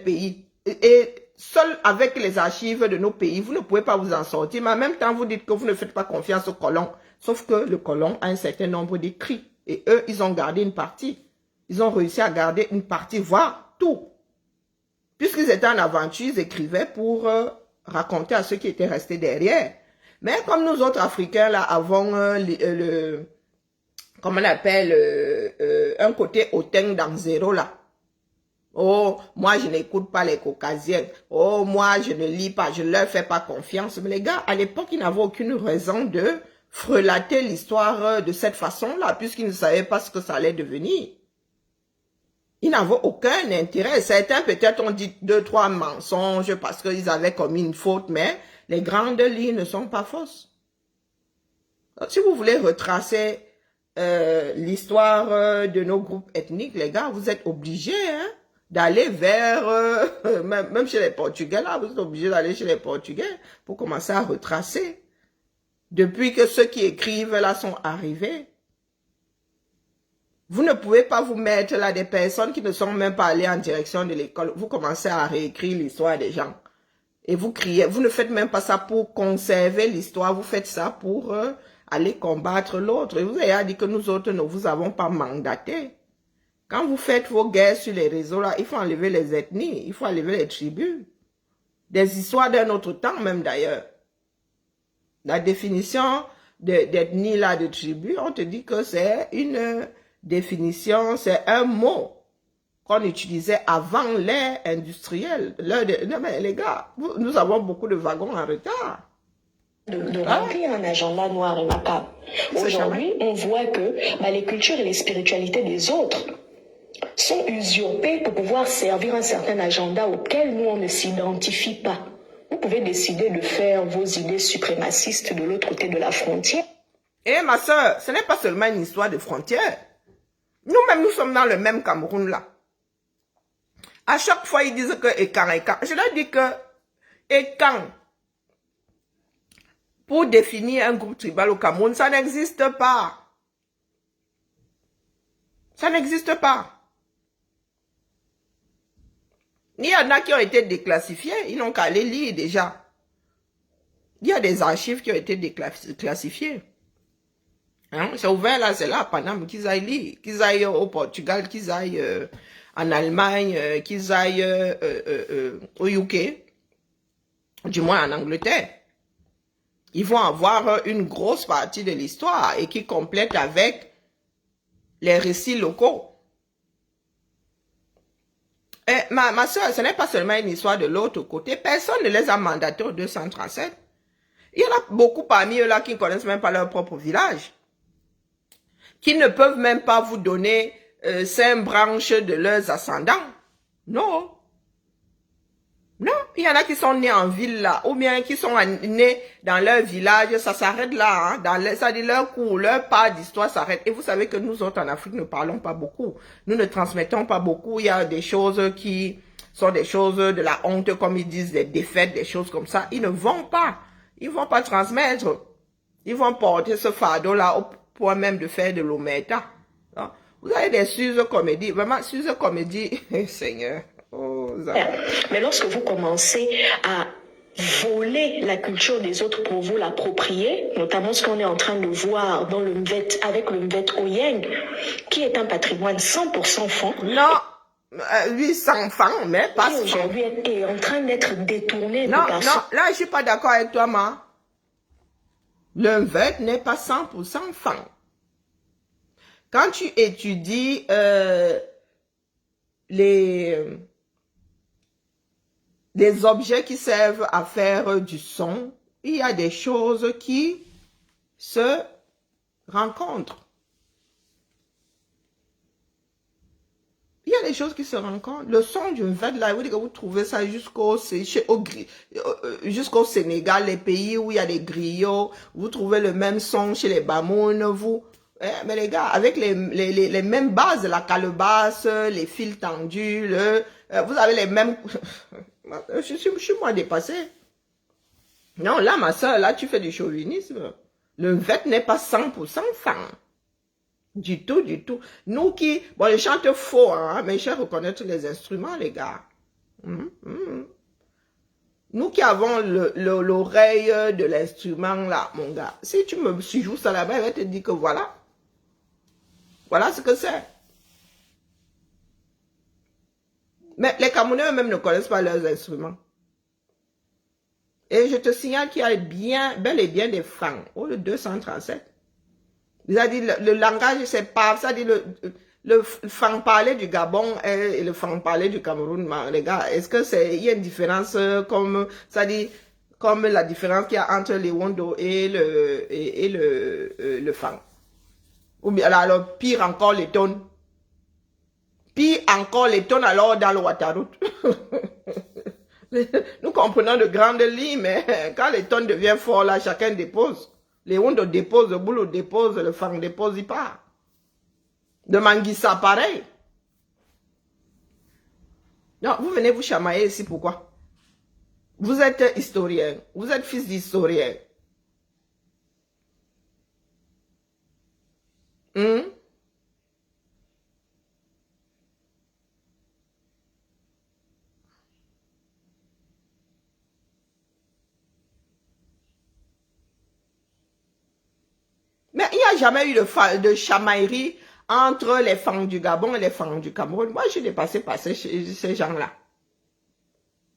pays. Et seul avec les archives de nos pays, vous ne pouvez pas vous en sortir. Mais en même temps, vous dites que vous ne faites pas confiance au colon. Sauf que le colon a un certain nombre d'écrits. Et eux, ils ont gardé une partie. Ils ont réussi à garder une partie, voire tout. Puisqu'ils étaient en aventure, ils écrivaient pour raconter à ceux qui étaient restés derrière. Mais comme nous autres Africains, là, avons comment on appelle, un côté hautain dans zéro, là. Oh, moi, je n'écoute pas les Caucasiens. Oh, moi, je ne lis pas, je ne leur fais pas confiance. Mais les gars, à l'époque, ils n'avaient aucune raison de frelater l'histoire de cette façon-là, puisqu'ils ne savaient pas ce que ça allait devenir. Ils n'avaient aucun intérêt. Certains, peut-être, ont dit 2, 3 mensonges parce qu'ils avaient commis une faute, mais les grandes lignes ne sont pas fausses. Donc, si vous voulez retracer l'histoire de nos groupes ethniques, les gars, vous êtes obligés d'aller vers, même chez les Portugais, là, vous êtes obligés d'aller chez les Portugais pour commencer à retracer. Depuis que ceux qui écrivent là sont arrivés, vous ne pouvez pas vous mettre là des personnes qui ne sont même pas allées en direction de l'école. Vous commencez à réécrire l'histoire des gens. Et vous criez, vous ne faites même pas ça pour conserver l'histoire, vous faites ça pour aller combattre l'autre. Et vous avez dit que nous autres, ne vous avons pas mandaté. Quand vous faites vos guerres sur les réseaux là, il faut enlever les ethnies, il faut enlever les tribus. Des histoires d'un autre temps même d'ailleurs. La définition d'ethnie là, de tribu, on te dit que c'est une définition, c'est un mot qu'on utilisait avant l'ère industrielle. Non mais les gars, nous avons beaucoup de wagons en retard. De remplir un agenda noir et macabre. Aujourd'hui, on voit que les cultures et les spiritualités des autres sont usurpées pour pouvoir servir un certain agenda auquel nous, on ne s'identifie pas. Vous pouvez décider de faire vos idées suprémacistes de l'autre côté de la frontière. Eh ma soeur, ce n'est pas seulement une histoire de frontières. Nous-mêmes, nous sommes dans le même Cameroun là. À chaque fois, ils disent que Ekan. Je leur dis que Ekan, pour définir un groupe tribal au Cameroun, ça n'existe pas. Ça n'existe pas. Il y en a qui ont été déclassifiés, ils n'ont qu'à les lire déjà. Il y a des archives qui ont été déclassifiées. Hein? C'est ouvert là, c'est là à Paname, qu'ils aillent lire, qu'ils aillent au Portugal, qu'ils aillent en Allemagne, qu'ils aillent au UK, du moins en Angleterre. Ils vont avoir une grosse partie de l'histoire et qui complète avec les récits locaux. Et ma soeur, ce n'est pas seulement une histoire de l'autre côté. Personne ne les a mandatés au 237. Il y en a beaucoup parmi eux là qui ne connaissent même pas leur propre village. Qui ne peuvent même pas vous donner 5 branches de leurs ascendants. Non. Non, il y en a qui sont nés en ville là, ou bien qui sont nés dans leur village, ça s'arrête là, hein, ça dit leur cours, leur part d'histoire s'arrête. Et vous savez que nous autres en Afrique ne parlons pas beaucoup, nous ne transmettons pas beaucoup, il y a des choses qui sont des choses de la honte, comme ils disent, des défaites, des choses comme ça, ils ne vont pas transmettre, ils vont porter ce fardeau là au point même de faire de l'omerta. Vous avez des Suze comédies, vraiment Suze comédie, Seigneur. Oh, mais lorsque vous commencez à voler la culture des autres pour vous l'approprier, notamment ce qu'on est en train de voir dans le Mvet, avec le Mvet Oyeng, qui est un patrimoine 100% Fang. Non, lui sans Fang, mais pas qui aujourd'hui est en train d'être détourné. Non, non, là je suis pas d'accord avec toi, ma. Le Mvet n'est pas 100% Fang. Quand tu étudies les objets qui servent à faire du son, il y a des choses qui se rencontrent. Il y a des choses qui se rencontrent. Le son du Mvet, là, vous trouvez ça jusqu'au Sénégal, les pays où il y a des griots, vous trouvez le même son chez les Bamoun, mais les gars, avec les mêmes bases, la calebasse, les fils tendus, vous avez les mêmes... Je suis moins dépassé. Non, là, ma soeur, là, tu fais du chauvinisme. Le Mvet n'est pas 100% Fang. Du tout, du tout. Nous qui... Bon, je chante faux, hein, mais je sais reconnaître les instruments, les gars. Nous qui avons l'oreille de l'instrument, là, mon gars. Si tu me joues ça là-bas, je vais te dire que voilà. Voilà ce que c'est. Mais les Camerounais eux-mêmes ne connaissent pas leurs instruments. Et je te signale qu'il y a bel et bien des Fang. Oh, le 237. C'est-à-dire, le langage, c'est pas... C'est-à-dire, le Fang parlé du Gabon et le Fang parlé du Cameroun, les gars, est-ce que il y a une différence comme... C'est-à-dire, comme la différence qu'il y a entre les Wondo et le Fang. Ou bien, alors, pire encore, les tonnes. Pire encore, les tonnes alors dans le Ouattaraout. Nous comprenons de grandes lignes, mais quand les tonnes deviennent forts, là, chacun dépose. Les Wondo déposent, le boulot dépose, le Fang dépose, il part. De Manguissa, pareil. Non, vous venez vous chamailler ici, pourquoi? Vous êtes historien, vous êtes fils d'historien. Mais il n'y a jamais eu de chamaillerie entre les Fang du Gabon et les Fang du Cameroun. Moi, je suis dépassé par ces gens-là.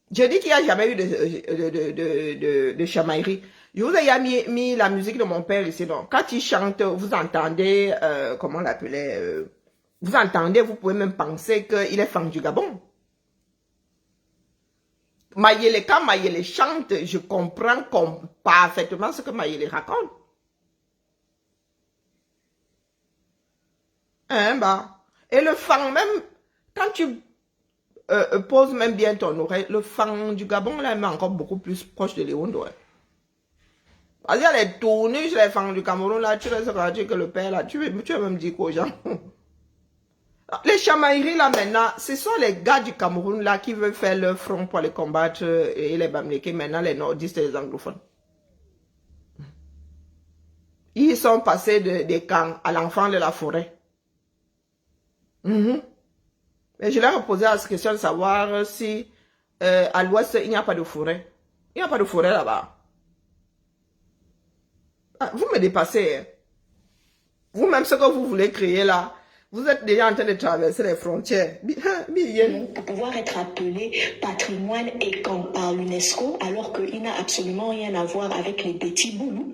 Je dis qu'il n'y a jamais eu de chamaillerie. Je vous ai mis la musique de mon père ici. Donc, quand il chante, vous entendez, comment on l'appelait, vous entendez, vous pouvez même penser qu'il est Fang du Gabon. Mayele, quand Mayele chante, je comprends parfaitement ce que Mayele raconte. Hein, bah. Et le Fang même, quand tu poses même bien ton oreille, le Fang du Gabon là est encore beaucoup plus proche de Léondo. Hein. Parce qu'il y a les tournures chez les Fang du Cameroun là, tu restes dire que le père là, tu vas même dire qu'aux gens. Les chamailleries là maintenant, ce sont les gars du Cameroun là qui veulent faire leur front pour les combattre et les Bamileke, maintenant les nordistes et les anglophones. Ils sont passés des camps à l'enfant de la forêt. Et je leur ai posé la question de savoir si à l'ouest, il n'y a pas de forêt. Il n'y a pas de forêt là-bas. Ah, vous me dépassez. Hein. Vous-même, ce que vous voulez créer là, vous êtes déjà en train de traverser les frontières. Pour pouvoir être appelé patrimoine écan par l'UNESCO, alors qu'il n'a absolument rien à voir avec les petits boulous.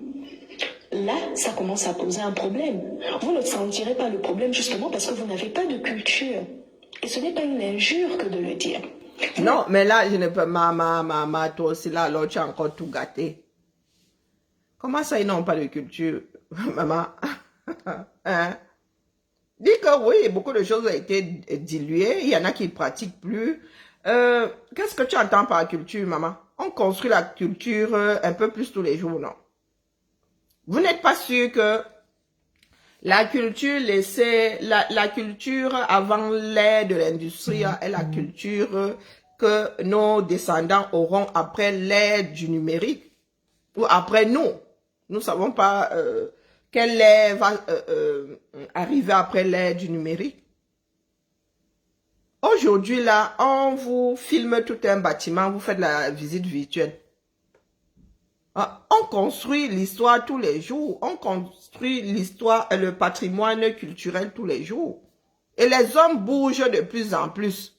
Là, ça commence à poser un problème. Vous ne sentirez pas le problème justement parce que vous n'avez pas de culture. Et ce n'est pas une injure que de le dire. Non, mais là, je ne peux... Maman, toi aussi là, alors tu as encore tout gâté. Comment ça, ils n'ont pas de culture, maman? Hein? Dis que oui, beaucoup de choses ont été diluées. Il y en a qui ne pratiquent plus. Qu'est-ce que tu entends par culture, maman? On construit la culture un peu plus tous les jours, non? Vous n'êtes pas sûr que la culture la culture avant l'ère de l'industrie est la culture que nos descendants auront après l'ère du numérique ou après nous. Nous ne savons pas quelle ère va arriver après l'ère du numérique. Aujourd'hui, là, on vous filme tout un bâtiment, vous faites la visite virtuelle. On construit l'histoire tous les jours. On construit l'histoire et le patrimoine culturel tous les jours. Et les hommes bougent de plus en plus.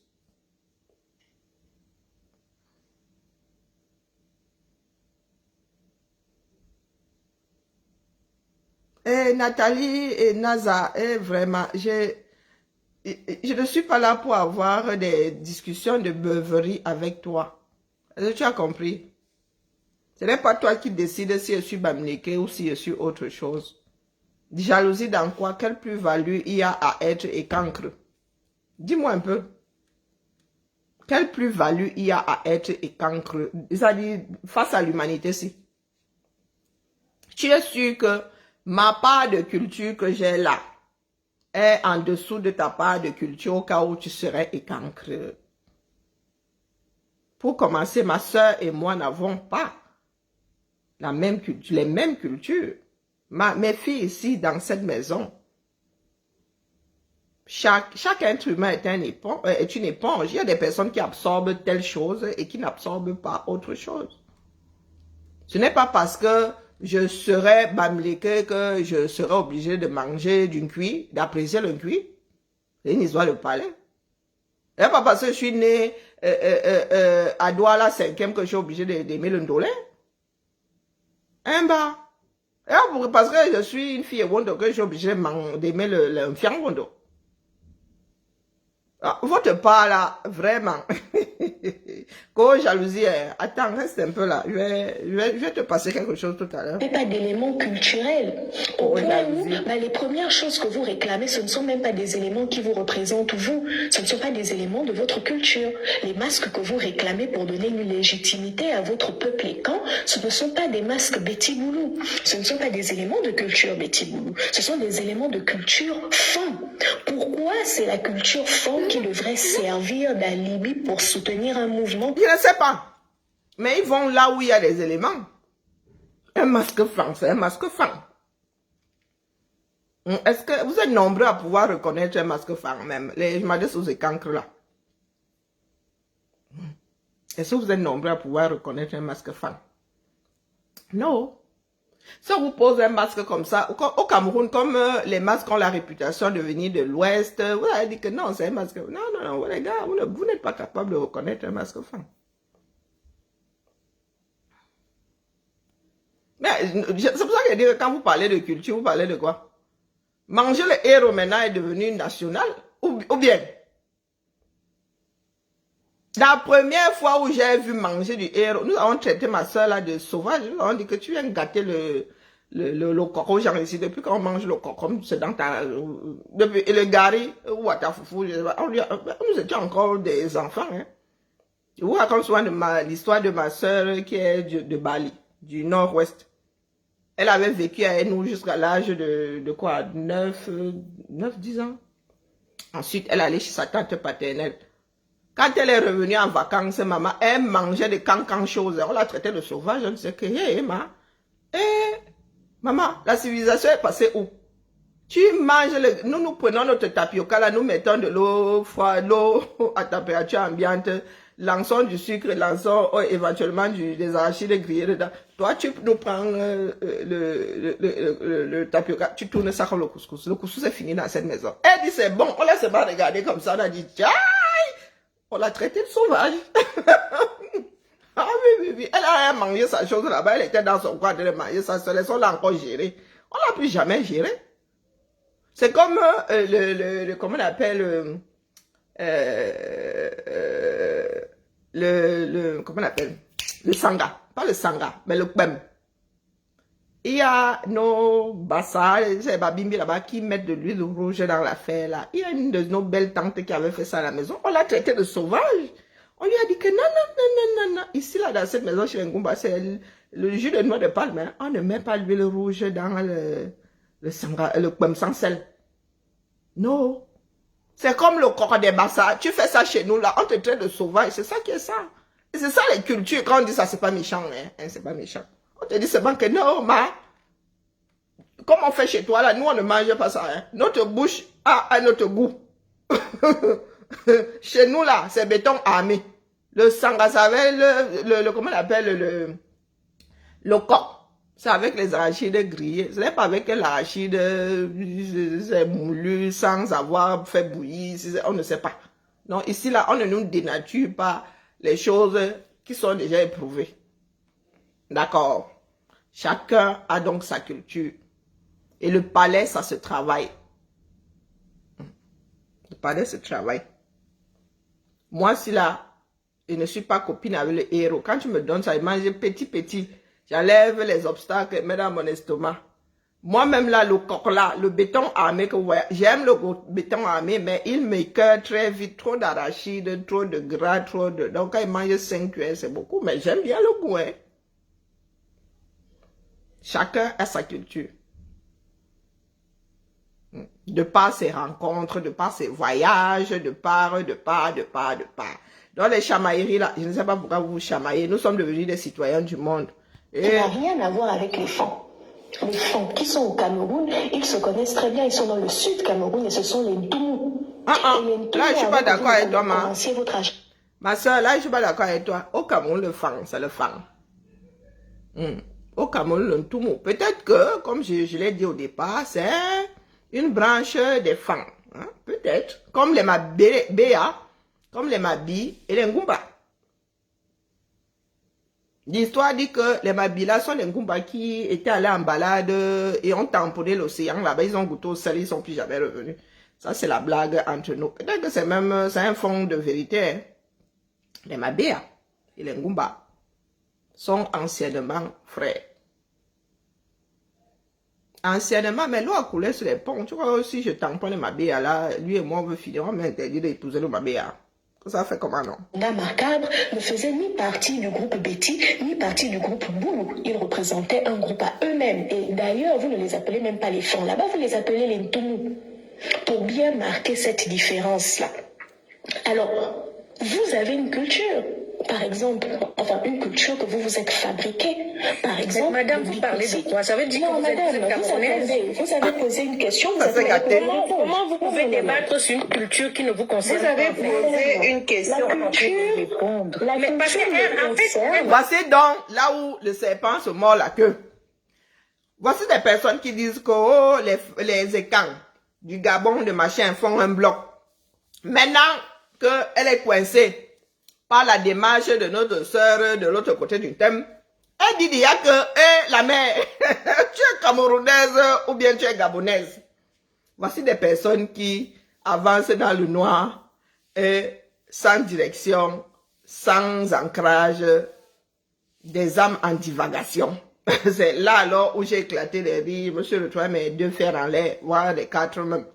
Et Nathalie et Naza, vraiment, je ne suis pas là pour avoir des discussions de beuverie avec toi. Est-ce que tu as compris? Ce n'est pas toi qui décides si je suis Bamileke ou si je suis autre chose. Jalousie dans quoi? Quelle plus-value il y a à être écancre? Dis-moi un peu. Quelle plus-value il y a à être écancre? C'est-à-dire, face à l'humanité, si. Tu es sûr que ma part de culture que j'ai là est en dessous de ta part de culture au cas où tu serais écancre? Pour commencer, ma soeur et moi n'avons pas la même culture, les mêmes cultures. Mes filles ici, dans cette maison, chaque être humain est une éponge. Il y a des personnes qui absorbent telle chose et qui n'absorbent pas autre chose. Ce n'est pas parce que je serais Bamileke que je serais obligé de manger d'une cuit, d'apprécier le cuit. C'est une histoire de palais. Ce n'est pas parce que je suis née à Douala 5e que je suis obligé d'aimer le ndolé. Parce que je suis une fille Wondo que je suis obligé d'aimer le fiang Wondo. Votre part là, vraiment. Qu'au jalousie, attends, reste un peu là. Je vais te passer quelque chose tout à l'heure. Mais pas d'éléments culturels. Au point où, les premières choses que vous réclamez, ce ne sont même pas des éléments qui vous représentent vous. Ce ne sont pas des éléments de votre culture. Les masques que vous réclamez pour donner une légitimité à votre peuple écan, ce ne sont pas des masques Betty Boulou. Ce ne sont pas des éléments de culture Betty Boulou. Ce sont des éléments de culture femme. Pourquoi c'est la culture femme qui devrait servir d'alibi pour soutenir un mouvement? Je ne sais pas. Mais ils vont là où il y a des éléments. Un masque femme, c'est un masque femme. Est-ce que vous êtes nombreux à pouvoir reconnaître un masque femme même? Je m'adresse aux écancres là. Est-ce que vous êtes nombreux à pouvoir reconnaître un masque femme? Non. Si on vous pose un masque comme ça, au Cameroun, comme les masques ont la réputation de venir de l'Ouest, vous avez dit que non, c'est un masque. Non, les gars, vous n'êtes pas capable de reconnaître un masque femme. C'est pour ça que je dis que quand vous parlez de culture, vous parlez de quoi? Manger le héros maintenant est devenu national? Ou bien? La première fois où j'ai vu manger du héros, nous avons traité ma soeur là de sauvage. Nous avons dit que tu viens gâter le coco, genre ici. Depuis qu'on mange le coco, c'est dans ta... et le gari, ou à ta foufou, nous étions encore des enfants. Hein. Je vous raconte souvent l'histoire de ma soeur qui est de Bali, du nord-ouest. Elle avait vécu avec nous jusqu'à l'âge de quoi? 9-10 ans. Ensuite, elle allait chez sa tante paternelle. Quand elle est revenue en vacances, maman, elle mangeait des cancan choses. On l'a traité de sauvage. On disait que, Maman, la civilisation est passée où? Tu manges, nous prenons notre tapioca, là, nous mettons de l'eau froide, l'eau à température ambiante, lançons du sucre, lançons éventuellement des arachides grillés dedans. Toi, tu nous prends le tapioca, tu tournes ça comme le couscous. Le couscous est fini dans cette maison. Elle dit c'est bon, on ne laisse pas regarder comme ça, on a dit, aïe, on l'a traité de sauvage. Ah oui. Elle a mangé sa chose là-bas, elle était dans son coin de manger ça, se laisse, on l'a encore géré. On l'a plus jamais géré. C'est comme comment on appelle comment on appelle le sanga, pas le sanga, mais le kbem. Il y a nos bassas, c'est babimbi là-bas qui mettent de l'huile rouge dans l'affaire là. Il y a une de nos belles tantes qui avait fait ça à la maison. On l'a traité de sauvage. On lui a dit que non. Ici là dans cette maison chez Ngumba, c'est le jus de noix de palme. Hein. On ne met pas l'huile rouge dans le sanga, le kbem sans sel. Non. C'est comme le corps des bassas. Tu fais ça chez nous, là, on te traite de sauvage. C'est ça qui est ça. Et c'est ça les cultures. Quand on dit ça, c'est pas méchant. Hein, c'est pas méchant. On te dit seulement que non, ma. Comme on fait chez toi, là, nous, on ne mange pas ça. Hein. Notre bouche a un autre goût. Chez nous, là, c'est béton armé. Le sangasavel, comment on appelle, le coq. C'est avec les arachides grillés. Ce n'est pas avec l'arachide moulu sans avoir fait bouillir. On ne sait pas. Non, ici, là, on ne nous dénature pas les choses qui sont déjà éprouvées. D'accord. Chacun a donc sa culture. Et le palais, ça se travaille. Le palais se travaille. Moi, si là, je ne suis pas copine avec le héros. Quand tu me donnes ça, il mange petit. J'enlève les obstacles et mets dans mon estomac. Moi-même là, le coq là, le béton armé que vous voyez, j'aime le béton armé, mais il m'écoeure très vite, trop d'arachides, trop de gras, Donc quand il mange 5 cuillères, c'est beaucoup, mais j'aime bien le goût. Hein. Chacun a sa culture. De par ses rencontres, de par ses voyages, de par. Dans les chamailleries là, je ne sais pas pourquoi vous vous chamaillez, nous sommes devenus des citoyens du monde. Ça n'a rien à voir avec les Fang. Les Fang qui sont au Cameroun, ils se connaissent très bien, ils sont dans le sud Cameroun et ce sont les Ntoumou. Là, je suis pas d'accord avec toi, ma. Votre Ma soeur, là, je suis pas d'accord avec toi. Au Cameroun, le Fang, c'est le Fang. Au Cameroun, le Ntoumou. Peut-être que, comme je l'ai dit au départ, c'est une branche des Fang. Hein? Peut-être. Comme les Mabéa, comme les Mabi et les Ngumba. L'histoire dit que les Mabila sont les Ngumba qui étaient allés en balade et ont tamponné l'océan. Là-bas, ils ont goûté au sel, ils ne sont plus jamais revenus. Ça, c'est la blague entre nous. Peut-être que c'est un fond de vérité. Hein. Les Mabéa et les Ngumba sont anciennement frères. Anciennement, mais l'eau a coulé sur les ponts. Tu vois, si je tamponne les Mabéa là, lui et moi, on veut finir, on m'interdit d'épouser le Mabéa. Ça fait comment, non? Macabre ne faisait ni partie du groupe Betty, ni partie du groupe Boulou. Ils représentaient un groupe à eux-mêmes. Et d'ailleurs, vous ne les appelez même pas les Fang. Là-bas, vous les appelez les Ntoumou. Pour bien marquer cette différence-là. Alors, vous avez une culture. Par exemple, enfin, une culture que vous vous êtes fabriquée. Par exemple, madame, vous parlez de quoi? Ça veut dire non, que vous avez posé une question. Comment vous pouvez débattre sur une culture qui ne vous concerne pas? Vous avez posé une question. La culture, Voici donc là où le serpent se mord la queue. Voici des personnes qui disent que oh, les écans du Gabon, de machin, font un bloc. Maintenant qu'elle est coincée par la démarche de notre sœur de l'autre côté du thème, elle dit déjà que la mère, tu es camerounaise ou bien tu es gabonaise. Voici des personnes qui avancent dans le noir et sans direction, sans ancrage, des âmes en divagation. C'est là alors où j'ai éclaté les rires. Je me suis retrouvé mes 2 fers en l'air, voire les 4 même.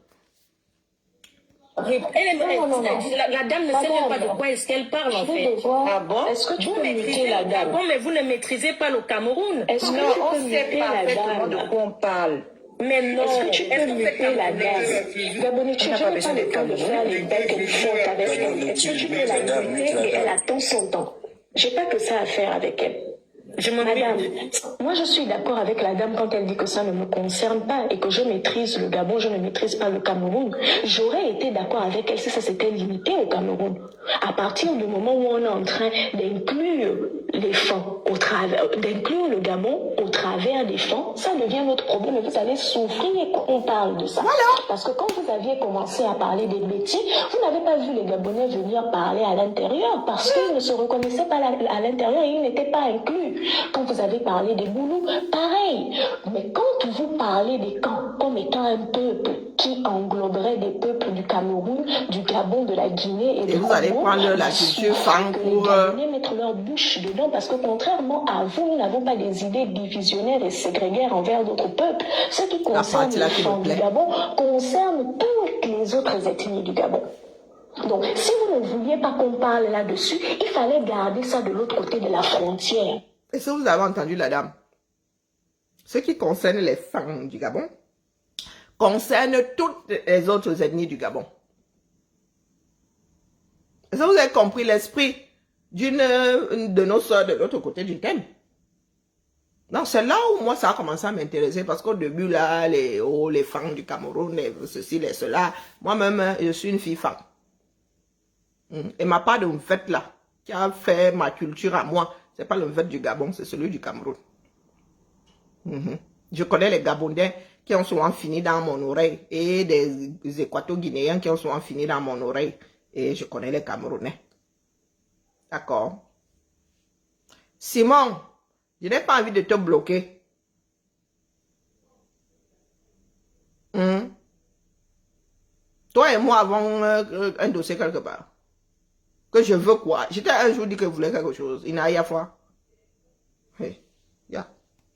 La dame ne sait même pas de quoi est-ce qu'elle parle en fait. Ah bon? Est-ce que tu peux muter la dame? Bon, mais vous ne maîtrisez pas le Cameroun. Est-ce que tu peux muter la dame? De quoi on parle? Mais non. Est-ce que tu peux muter la dame? Gabonais, tu n'as pas besoin de temps de faire les belles qu'elle faute avec elle. Est-ce que tu peux la muter et elle attend son temps? J'ai pas que ça à faire avec elle. Je m'en Madame, vais. moi je suis d'accord avec la dame quand elle dit que ça ne me concerne pas et que je maîtrise le Gabon, je ne maîtrise pas le Cameroun. J'aurais été d'accord avec elle si ça s'était limité au Cameroun. À partir du moment où on est en train d'inclure les fonds au travers, d'inclure le Gabon au travers des fonds, ça devient notre problème et vous allez souffrir quand on parle de ça. Voilà. Parce que quand vous aviez commencé à parler des bêtises, vous n'avez pas vu les Gabonais venir parler à l'intérieur parce qu'ils ne se reconnaissaient pas à l'intérieur et ils n'étaient pas inclus. Quand vous avez parlé des Boulous, pareil. Mais quand vous parlez des camps comme étant un peuple qui engloberait des peuples du Cameroun, du Gabon, de la Guinée et du vous allez Congo, prendre la vous culture souffrez fang que pour... les Gabonais mettent leur bouche dedans parce que contrairement à vous, nous n'avons pas des idées divisionnaires et ségrégaires envers d'autres peuples. Ce qui concerne partie là les qui me femmes du plaît. Gabon concerne toutes les autres ethnies du Gabon. Donc, si vous ne vouliez pas qu'on parle là-dessus, il fallait garder ça de l'autre côté de la frontière. Est-ce que vous avez entendu la dame? Ce qui concerne les femmes du Gabon concerne toutes les autres ethnies du Gabon. Est-ce que vous avez compris l'esprit d'une de nos soeurs de l'autre côté du thème? Non, c'est là où moi ça a commencé à m'intéresser parce qu'au début là, les femmes du Cameroun, ceci, les cela, moi-même, je suis une fille femme. Et ma part de fait là, qui a fait ma culture à moi, c'est pas le fait du Gabon, c'est celui du Cameroun. Je connais les Gabonais qui ont souvent fini dans mon oreille et des Équato-Guinéens qui ont souvent fini dans mon oreille. Et je connais les Camerounais. D'accord? Simon, je n'ai pas envie de te bloquer. Toi et moi avons un dossier quelque part. Que je veux quoi? J'étais un jour dit que je voulais quelque chose. Il n'a rien à voir. Hey, yeah.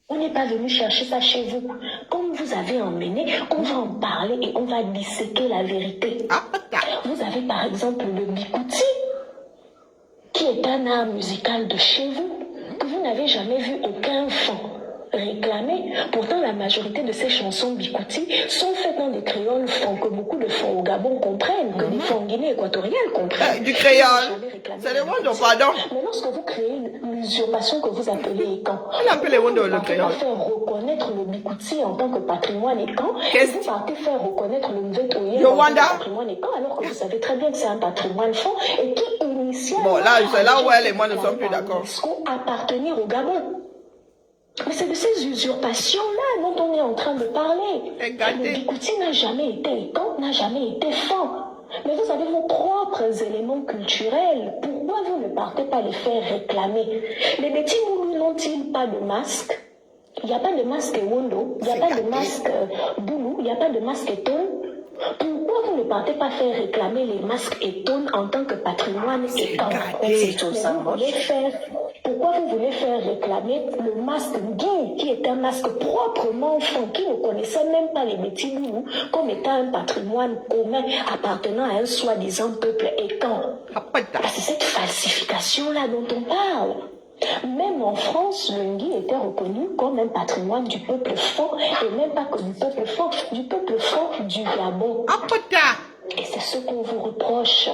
On n'est pas venu chercher ça chez vous. Comme vous avez emmené, on va en parler et on va disséquer la vérité. Ah, Vous avez par exemple le bikouti, qui est un art musical de chez vous, que vous n'avez jamais vu aucun fond réclamer. Pourtant, la majorité de ces chansons bikouti sont faites dans des créoles fonds que beaucoup de fonds au Gabon comprennent, que les fonds en Guinée équatoriale comprennent. Du créole. C'est le monde, pardon. Mais lorsque vous créez l'usurpation que vous appelez Ekan, On appelle les monde le vous partez créole. faire reconnaître le bikouti en tant que patrimoine Ekan, et Qu'est-ce vous partez faire reconnaître le Mvetoye en tant que Yowanda? patrimoine Ekan, alors que vous savez très bien que c'est un patrimoine fond et qui initialement Bon, là, c'est là où elle et moi ne déclaré sommes plus par d'accord. l'UNESCO appartenir au Gabon. Mais c'est de ces usurpations-là dont on est en train de parler. Regardez. Le bikouti n'a jamais été Ekan, n'a jamais été fond. Mais vous avez vos propres éléments culturels. Pourquoi vous ne partez pas les faire réclamer? Les petits Boulous n'ont-ils pas de masque? Il n'y a pas de masque Wondo, il n'y a pas de masque Boulou, il n'y a pas de masque Eton. Pourquoi vous ne partez pas faire réclamer les masques Eton en tant que patrimoine Eton? Pourquoi vous voulez faire réclamer le masque Guy, qui est un masque proprement fond, qui ne connaissait même pas les petits Boulous, comme étant un patrimoine commun appartenant à un soi-disant peuple Eton? C'est cette falsification-là dont on parle. Même en France, le Ngui était reconnu comme un patrimoine du peuple fort, et même pas que du peuple fort du Gabon. Et c'est ce qu'on vous reproche.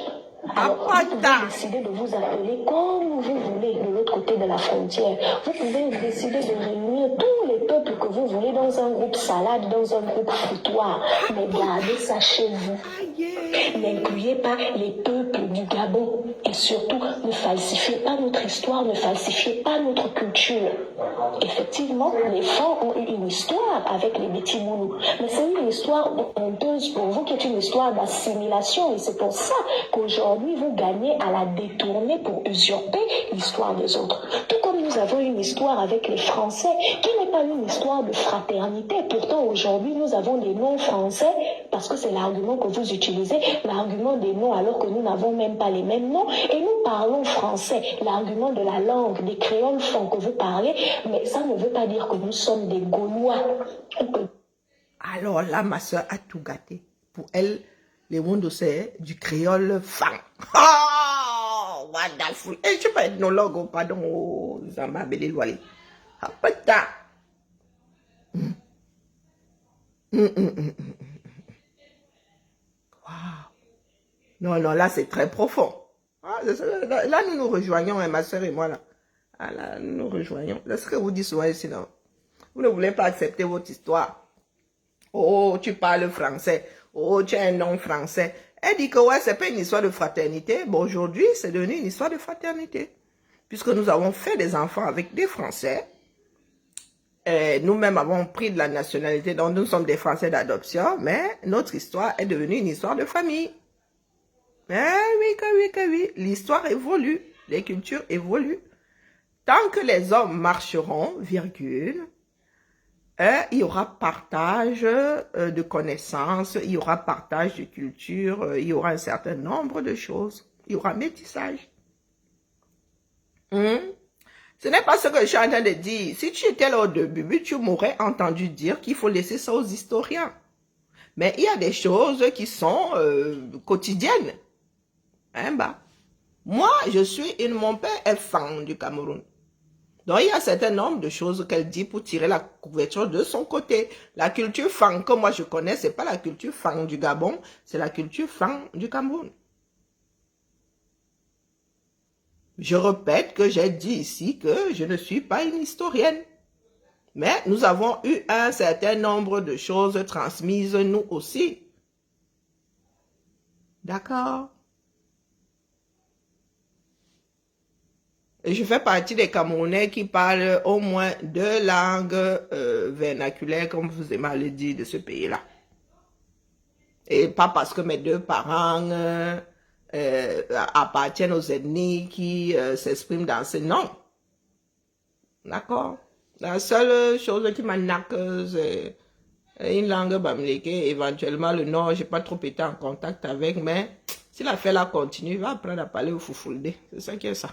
Alors, vous pouvez décider de vous appeler comme vous voulez de l'autre côté de la frontière. Vous pouvez décider de réunir tous les peuples que vous voulez dans un groupe salade, dans un groupe foutoir. Mais gardez ça chez vous. N'incluez pas les peuples du Gabon. Et surtout, ne falsifiez pas notre histoire, ne falsifiez pas notre culture. Effectivement, les Francs ont eu une histoire avec les Béti-Boulous. Mais c'est une histoire honteuse pour vous qui est une histoire d'assimilation. Et c'est pour ça qu'aujourd'hui, vous gagnez à la détourner pour usurper l'histoire des autres. Tout comme nous avons une histoire avec les Français, qui n'est pas une histoire de fraternité. Pourtant, aujourd'hui, nous avons des noms français, parce que c'est l'argument que vous utilisez, l'argument des noms alors que nous n'avons même pas les mêmes noms. Et nous parlons français, l'argument de la langue, des créoles font que vous parlez, mais ça ne veut pas dire que nous sommes des Gaulois. Alors là, ma soeur a tout gâté. Pour elle, les Wondo, c'est du créole fang. Oh, wonderful. Et je suis pas ethnologue, oh, pardon, oh, Zamba Belilwali. Ah, putain. Wow. Non, non, là, c'est très profond. Ah, là, nous nous rejoignons, hein, ma soeur et moi, là. Voilà, nous nous rejoignons. C'est ce que vous dites souvent ici, non? Vous ne voulez pas accepter votre histoire. Oh, tu parles français. Oh, tu as un nom français. Elle dit que ouais, c'est pas une histoire de fraternité. Bon, aujourd'hui, c'est devenu une histoire de fraternité. Puisque nous avons fait des enfants avec des Français. Nous-mêmes avons pris de la nationalité, donc nous sommes des Français d'adoption, mais notre histoire est devenue une histoire de famille. Eh oui, que oui. L'histoire évolue, les cultures évoluent. Tant que les hommes marcheront, virgule, il y aura partage de connaissances, il y aura partage de culture, il y aura un certain nombre de choses. Il y aura métissage. Ce n'est pas ce que je suis en train de dire. Si tu étais là au début, tu m'aurais entendu dire qu'il faut laisser ça aux historiens. Mais il y a des choses qui sont quotidiennes. Hein, bah. Moi, mon père est fan du Cameroun. Donc, il y a un certain nombre de choses qu'elle dit pour tirer la couverture de son côté. La culture fan que moi je connais, c'est pas la culture fan du Gabon, c'est la culture fan du Cameroun. Je répète que j'ai dit ici que je ne suis pas une historienne. Mais nous avons eu un certain nombre de choses transmises nous aussi. D'accord? Et je fais partie des Camerounais qui parlent au moins 2 langues vernaculaires, comme vous aimez le dire, de ce pays-là. Et pas parce que mes 2 parents appartiennent aux ethnies qui s'expriment dans ces noms. D'accord? La seule chose qui m'anaque, c'est une langue bamileke. Éventuellement, le Nord, j'ai pas trop été en contact avec, mais si l'affaire là continue, il va apprendre à parler au Fufulde. C'est ça qui est ça.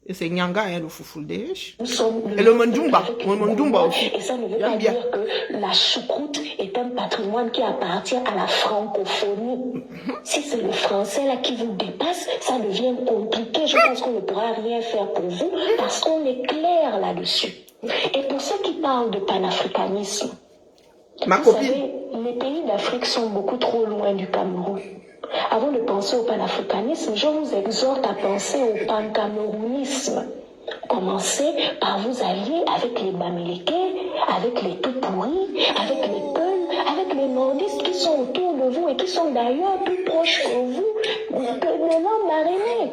Et c'est Nyanga, hein, le Fufulde. Et le Mandumba. Aussi. Et ça ne veut pas dire que la choucroute est un patrimoine qui appartient à la francophonie. Si c'est le français là qui vous dépasse, ça devient compliqué. Je pense qu'on ne pourra rien faire pour vous parce qu'on est clair là-dessus. Et pour ceux qui parlent de panafricanisme, vous savez, les pays d'Afrique sont beaucoup trop loin du Cameroun. Avant de penser au panafricanisme, je vous exhorte à penser au pancamerounisme. Commencez par vous allier avec les Bamileke, avec les tout-pourris, avec les Peuls, avec les nordistes qui sont autour de vous et qui sont d'ailleurs plus proches que vous que les langues marinés.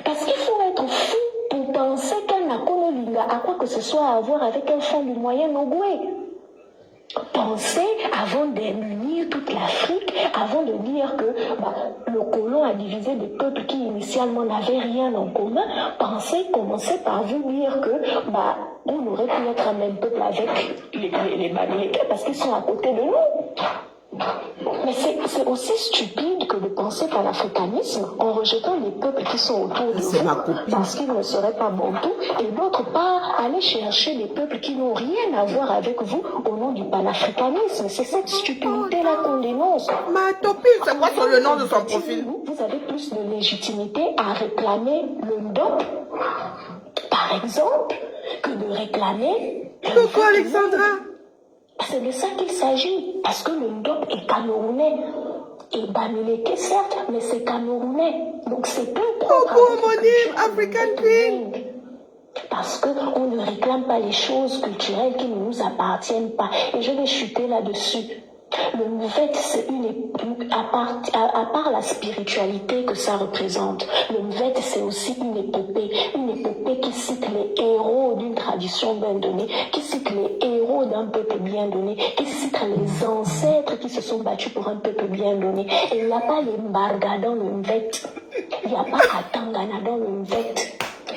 Parce qu'il faut être fou pour penser qu'un Nakonolinga a quoi que ce soit à voir avec un fond du Moyen-Ogoué. Pensez avant d'unir toute l'Afrique, avant de dire que le colon a divisé des peuples qui initialement n'avaient rien en commun. Commencez par vous dire que on aurait pu être un même peuple avec les Bamileke parce qu'ils sont à côté de nous. Mais c'est aussi stupide que de penser par l'africanisme en rejetant les peuples qui sont autour de vous parce qu'ils ne seraient pas bantous et d'autre part aller chercher des peuples qui n'ont rien à voir avec vous au nom du panafricanisme. C'est cette stupidité-là qu'on dénonce. Ma Topi, c'est quoi sur le nom de son profil? Vous avez plus de légitimité à réclamer le NDOP, par exemple, que de réclamer... Pourquoi, Alexandra? C'est de ça qu'il s'agit, parce que le NDOP est camerounais. Et Bamileke, certes, mais c'est camerounais. Donc c'est peu propre. African Queen. Parce qu'on ne réclame pas les choses culturelles qui ne nous appartiennent pas. Et je vais chuter là-dessus. Le Mvet, c'est à part la spiritualité que ça représente, le Mvet, c'est aussi une épopée qui cite les héros d'une tradition bien donnée, qui cite les héros d'un peuple bien donné, qui cite les ancêtres qui se sont battus pour un peuple bien donné. Et il n'y a pas les Mbarga dans le Mvet, il n'y a pas Katangana dans le Mvet.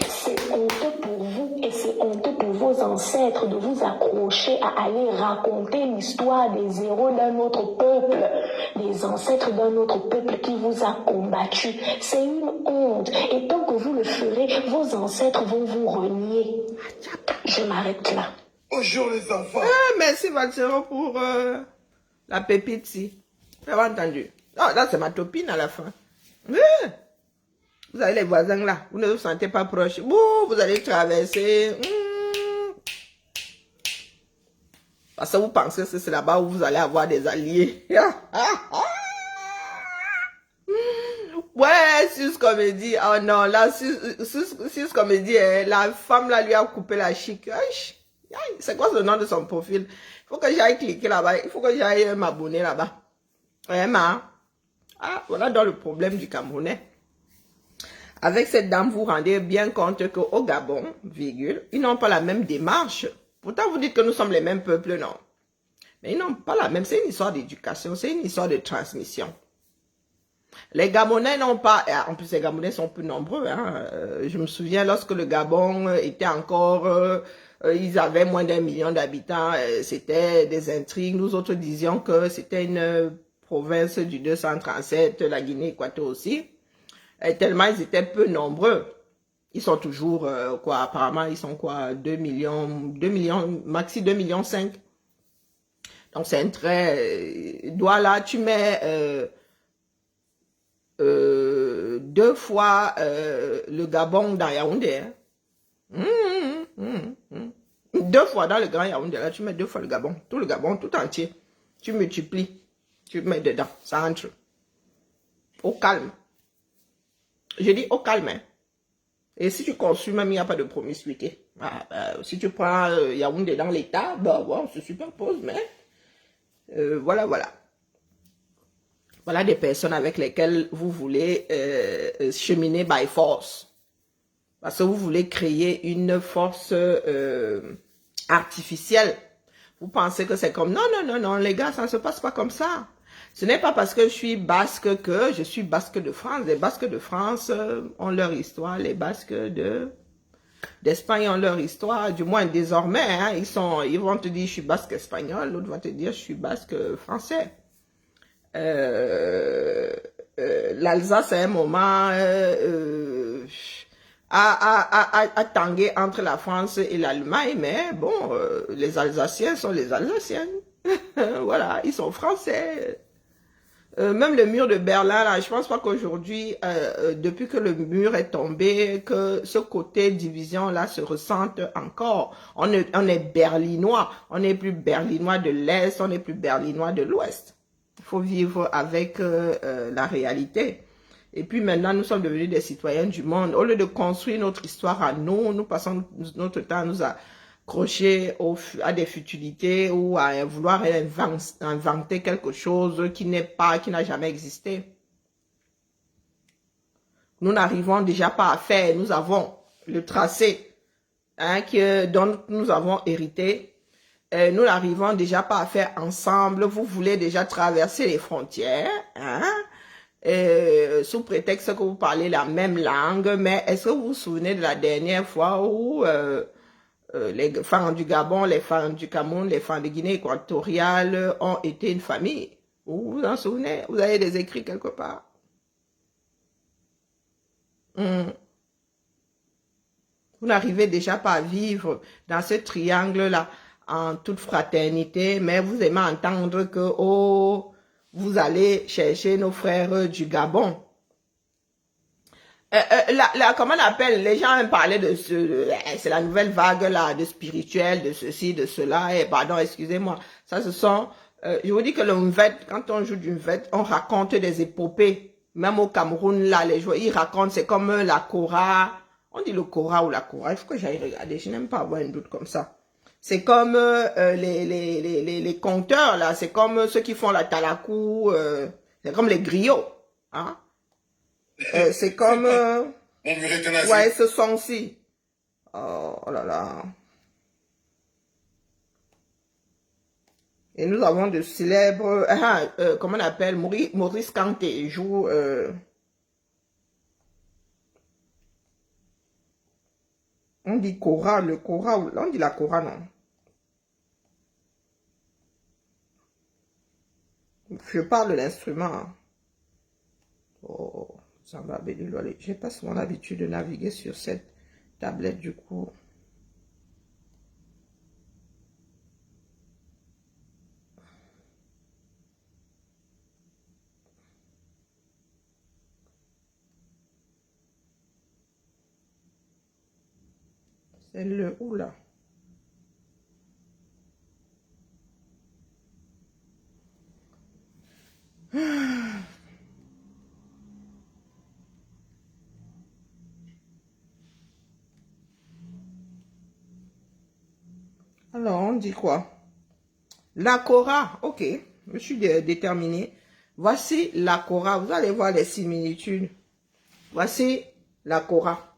C'est honteux pour vous et c'est honteux pour vos ancêtres de vous accrocher à aller raconter l'histoire des héros d'un autre peuple, des ancêtres d'un autre peuple qui vous a combattu. C'est une honte. Et tant que vous le ferez, vos ancêtres vont vous renier. Je m'arrête là. Bonjour les enfants. Merci Valsero pour la pépite si. Vous avez entendu? Non, là c'est ma topine à la fin. Vous avez les voisins là, vous ne vous sentez pas proche. Vous allez traverser. Parce que vous pensez que c'est là-bas où vous allez avoir des alliés. Ouais, Sus Comédie, oh non, là, Sus Comédie, la femme là lui a coupé la chic. C'est quoi le nom de son profil? Il faut que j'aille cliquer là-bas, il faut que j'aille m'abonner là-bas. Vraiment. Ah, voilà dans le problème du Camerounais. Avec cette dame, vous rendez bien compte qu'au Gabon, virgule, ils n'ont pas la même démarche. Pourtant, vous dites que nous sommes les mêmes peuples, non. Mais ils n'ont pas la même. C'est une histoire d'éducation, c'est une histoire de transmission. Les Gabonais n'ont pas... En plus, les Gabonais sont plus nombreux. Hein. Je me souviens, lorsque le Gabon était encore... ils avaient moins d'1 million d'habitants. C'était des intrigues. Nous autres disions que c'était une province du 237, la Guinée équatoriale aussi. Tellement ils étaient peu nombreux. Ils sont toujours, quoi, apparemment, ils sont quoi, 2 millions, maxi 2 millions 5. Donc, c'est un très... Douala, tu mets 2 fois le Gabon dans Yaoundé. Hein. 2 fois dans le Grand Yaoundé, là, tu mets 2 fois le Gabon. Tout le Gabon, tout entier. Tu multiplies. Tu mets dedans. Ça entre. Au calme. Je dis au calme. Hein. Et si tu consumes, même il n'y a pas de promiscuité. Si tu prends Yaoundé dans l'état, bon, on se superpose, mais voilà. Voilà des personnes avec lesquelles vous voulez cheminer by force. Parce que vous voulez créer une force artificielle. Vous pensez que c'est comme... Non, les gars, ça ne se passe pas comme ça. Ce n'est pas parce que je suis basque que je suis basque de France. Les basques de France ont leur histoire. Les basques d'Espagne ont leur histoire. Du moins, désormais, hein, ils vont te dire je suis basque espagnol. L'autre va te dire je suis basque français. L'Alsace, à un moment, a tangué entre la France et l'Allemagne. Mais bon, les Alsaciens sont les Alsaciens. Voilà, ils sont français. Même le mur de Berlin, là, je pense pas qu'aujourd'hui, depuis que le mur est tombé, que ce côté division-là se ressente encore. On est berlinois, on n'est plus berlinois de l'Est, on n'est plus berlinois de l'Ouest. Il faut vivre avec la réalité. Et puis maintenant, nous sommes devenus des citoyens du monde. Au lieu de construire notre histoire à nous, nous passons notre temps à nous accrocher à des futilités ou à vouloir inventer quelque chose qui n'a jamais existé. Nous n'arrivons déjà pas à faire, nous avons le tracé hein, dont nous avons hérité. Nous n'arrivons déjà pas à faire ensemble. Vous voulez déjà traverser les frontières, hein, sous prétexte que vous parlez la même langue. Mais est-ce que vous vous souvenez de la dernière fois où les femmes du Gabon, les femmes du Cameroun, les femmes de Guinée équatoriale ont été une famille? Vous vous en souvenez? Vous avez des écrits quelque part? Vous n'arrivez déjà pas à vivre dans ce triangle-là en toute fraternité, mais vous aimez entendre que, oh, vous allez chercher nos frères du Gabon. Comment on appelle, les gens aiment parler de c'est la nouvelle vague là, de spirituel, de ceci, de cela, pardon, excusez-moi, ça ce sont, je vous dis que le Mvet, quand on joue du Mvet, on raconte des épopées, même au Cameroun là, les joueurs, ils racontent, c'est comme la Kora, on dit le Kora ou la Kora, il faut que j'aille regarder, je n'aime pas avoir un doute comme ça. C'est comme les conteurs là, c'est comme ceux qui font la talakou, c'est comme les griots, hein. C'est comme... ouais, ce son-ci. Oh là là. Et nous avons de célèbres... comment on appelle? Maurice Kanté joue... on dit Kora, le Kora, on dit la Kora, non? Je parle de l'instrument. Oh... J'ai pas souvent l'habitude de naviguer sur cette tablette du coup. C'est le oula. Alors, on dit quoi? La Cora, ok, je suis déterminée. Voici la Cora, vous allez voir les similitudes. Voici la Cora.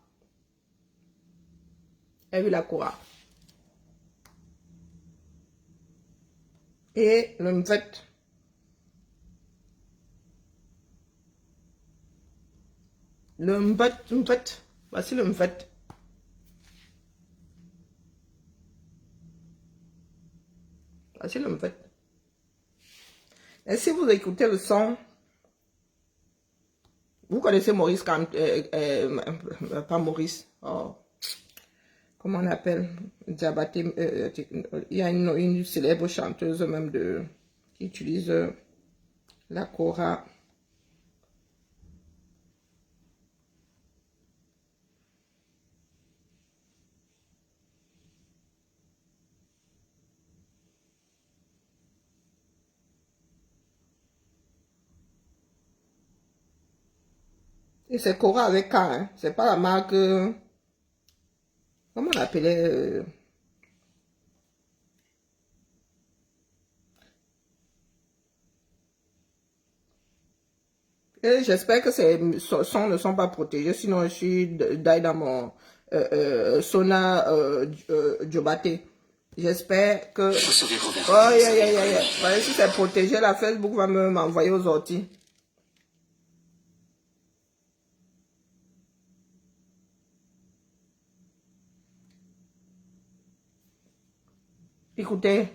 Vous avez vu la Cora? Et le Mvet. Le Mvet. Voici le Mvet. Voici le Mvet. Et si vous écoutez le son, vous connaissez Maurice, pas Maurice, oh, comment on appelle, Diabaté, il y a une célèbre chanteuse même qui utilise la Cora. Et c'est Cora avec K, hein. C'est pas la marque, comment on l'appelait, et j'espère que ces sons ne sont pas protégés, sinon je suis die dans mon Sona Diobaté. J'espère que... Oh, yeah. Si c'est protégé, la Facebook va m'envoyer aux orties. Écoutez,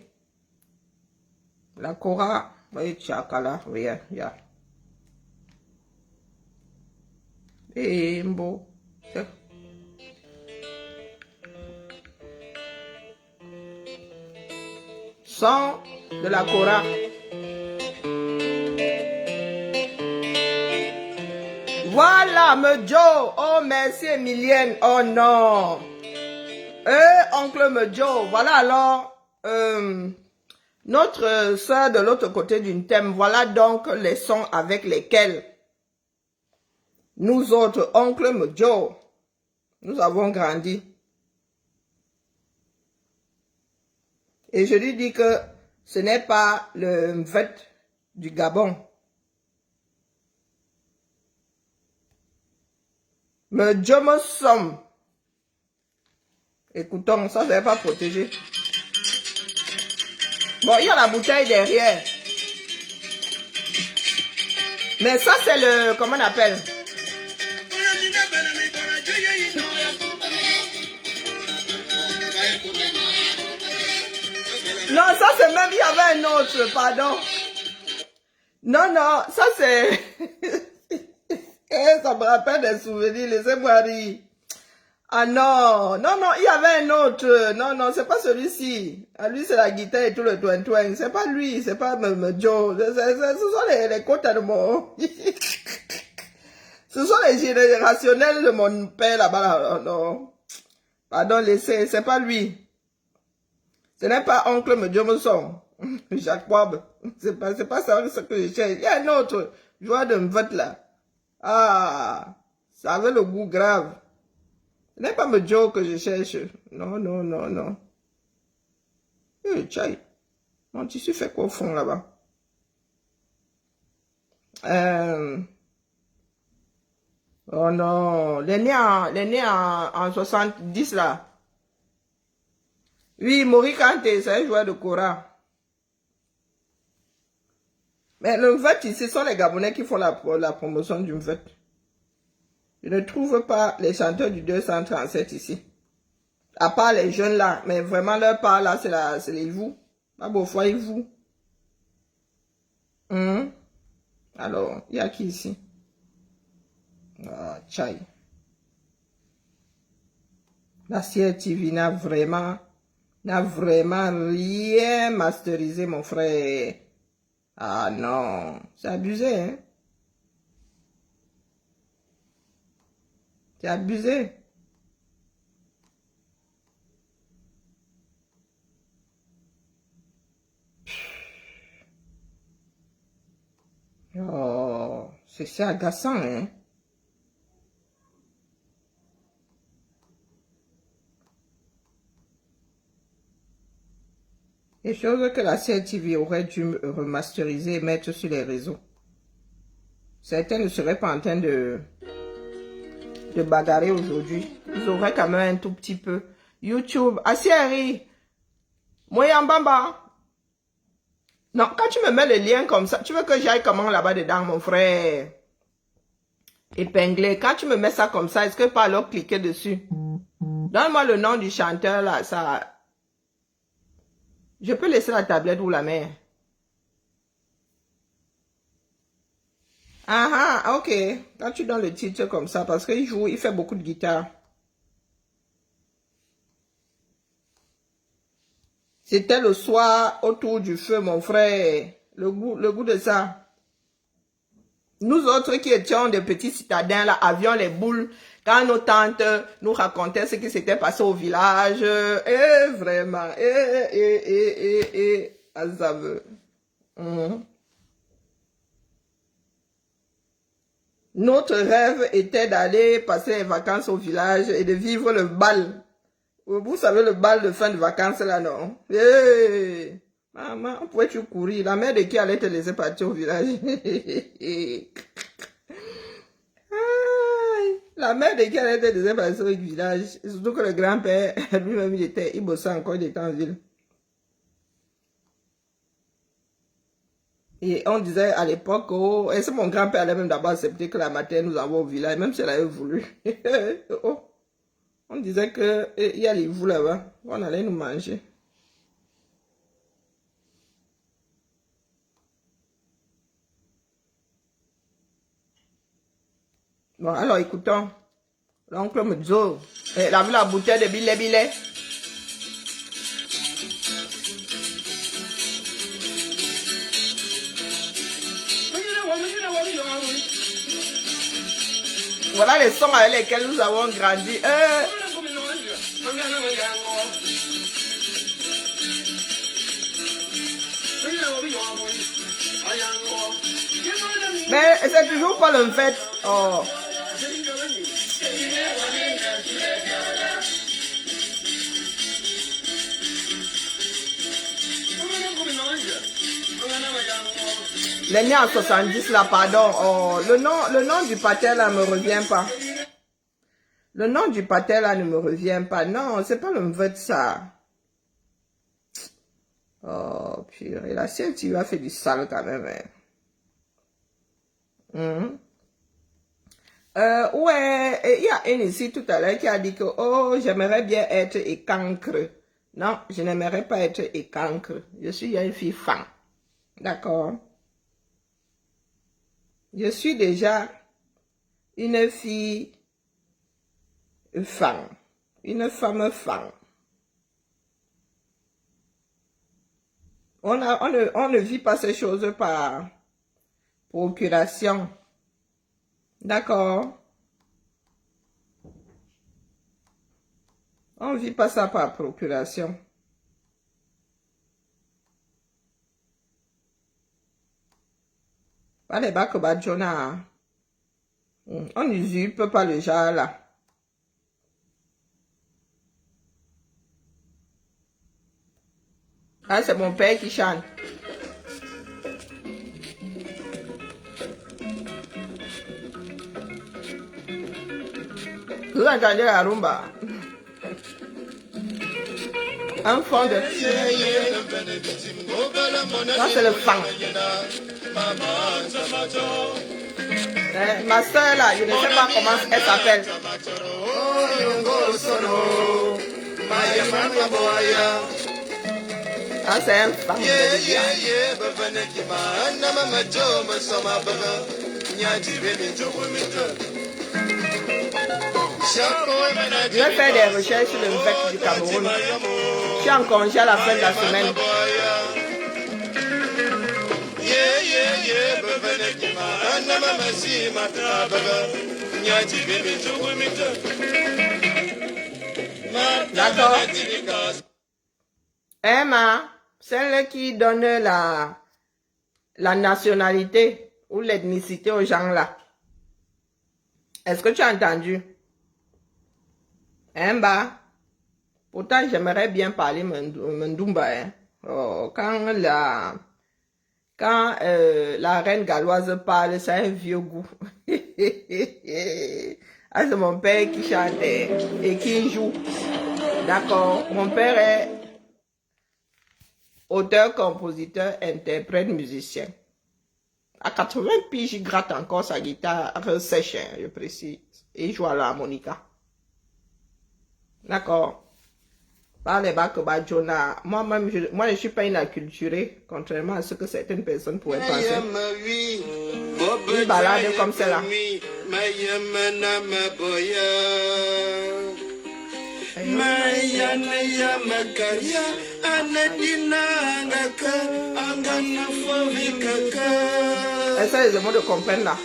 la Cora, oui, Tchakala, oui, yeah. Et Mbo, son de la Cora. Voilà, Mejo. Oh, merci, Emilienne. Oh, non. Oncle Mejo. Voilà, alors, notre soeur de l'autre côté d'une thème. Voilà donc les sons avec lesquels nous autres, oncle Mejo, nous avons grandi. Et je lui dis que ce n'est pas le Mvet du Gabon. Mejo me somme. Écoutons, ça, c'est pas protégé. Bon, il y a la bouteille derrière. Mais ça, c'est le... Comment on appelle? Non, ça, c'est même... Il y avait un autre, pardon. Non, ça, c'est... Ça me rappelle des souvenirs. Laissez-moi rire. Ah non, il y avait un autre. Non, c'est pas celui-ci. Ah, lui, c'est la guitare et tout le twin. C'est pas lui, c'est pas Joe. Ce sont les côtes de mon... Ce sont les générationnels de mon père là-bas. Non. Pardon, laissez, c'est pas lui. Ce n'est pas oncle Medjomson. Jacques Bob. C'est pas ça ce que je cherche. Il y a un autre joueur de vote là. Ah, ça avait le goût grave. Ce n'est pas Mejo que je cherche. Non. Tchai. Mon tissu fait quoi au fond là-bas? Oh non. Les nés en 70 là. Oui, Mori Kante, c'est un joueur de Kora. Mais le Mvet, ce sont les Gabonais qui font la promotion du Mvet. Je ne trouve pas les chanteurs du 237 ici. À part les jeunes là. Mais vraiment, leur part là, c'est les vous. Pas beau fois, ils vous. Alors, il y a qui ici? Ah, Tchai. La CRTV n'a vraiment rien masterisé, mon frère. Ah non, c'est abusé, hein? C'est abusé. Oh, c'est agaçant, hein? Les choses que la CLTV aurait dû remasteriser et mettre sur les réseaux. Certains ne seraient pas en train de bagarrer aujourd'hui. Ils auraient quand même un tout petit peu. YouTube, Asieri, Moyambamba. Non, quand tu me mets le lien comme ça, tu veux que j'aille comment là-bas dedans, mon frère? Épinglé. Quand tu me mets ça comme ça, est-ce que pas alors cliquer dessus? Donne-moi le nom du chanteur là, ça. Je peux laisser la tablette ou la main. Ah ah, ok. Quand tu donnes le titre comme ça, parce qu'il joue, il fait beaucoup de guitare. C'était le soir autour du feu, mon frère. Le goût de ça. Nous autres qui étions des petits citadins, là, avions les boules. Quand nos tantes nous racontaient ce qui s'était passé au village. Vraiment. Ça veut. Notre rêve était d'aller passer les vacances au village et de vivre le bal. Vous savez le bal de fin de vacances là, non? Maman, pourrais-tu courir? La mère de qui allait te laisser partir au village? La mère de qui allait te laisser partir au village? Surtout que le grand-père, lui-même, il bossait encore, il était en ville. Et on disait à l'époque, oh, est-ce que mon grand-père allait même d'abord accepter que la matin nous avons au village, même si elle avait voulu. Oh. On disait que il y a les vous là-bas, on allait nous manger. Bon, alors écoutons. L'oncle me dit, il a vu la bouteille de billet. Voilà les sons avec lesquels nous avons grandi. Mais c'est toujours pas le fait. Oh. Les nés en 70 là, pardon. Oh, le nom du pater là me revient pas. Le nom du pater là ne me revient pas. Non, c'est pas le mvet ça. Oh, purée. La sienne, tu as fait du sale quand même. Hein. Ouais, il y a une ici tout à l'heure qui a dit que, oh, j'aimerais bien être écancre. Non, je n'aimerais pas être écancre. Je suis une fille fan. D'accord? Je suis déjà une fille fan. Une femme fan. On ne vit pas ces choses par procuration. D'accord? On ne vit pas ça par procuration. Pas les bacs badjona. On n'usurpe pas le genre là. Ah, c'est mon père qui chante. Vous entendez la rumba? Un fond de... Ça, c'est le fang. Ma soeur là, je ne sais pas comment elle s'appelle. Ah, c'est un fang. Je vais faire des recherches sur le mvet du Cameroun. Je suis en congé à la fin de la semaine. D'accord. Emma, celle qui donne la nationalité ou l'ethnicité aux gens là. Est-ce que tu as entendu? Emma, pourtant j'aimerais bien parler Mandumba. Hein? Oh, quand la reine galloise parle, ça a un vieux goût. Ah, c'est mon père qui chante et qui joue. D'accord. Mon père est auteur, compositeur, interprète, musicien. À 80 piges, il gratte encore sa guitare sèche, je précise. Et il joue à l'harmonica. D'accord. Par les bacs Jonah. Moi-même, moi, je ne suis pas une acculturée, contrairement à ce que certaines personnes pourraient penser. Une balade comme celle-là. Est-ce que les mots de comprendre là?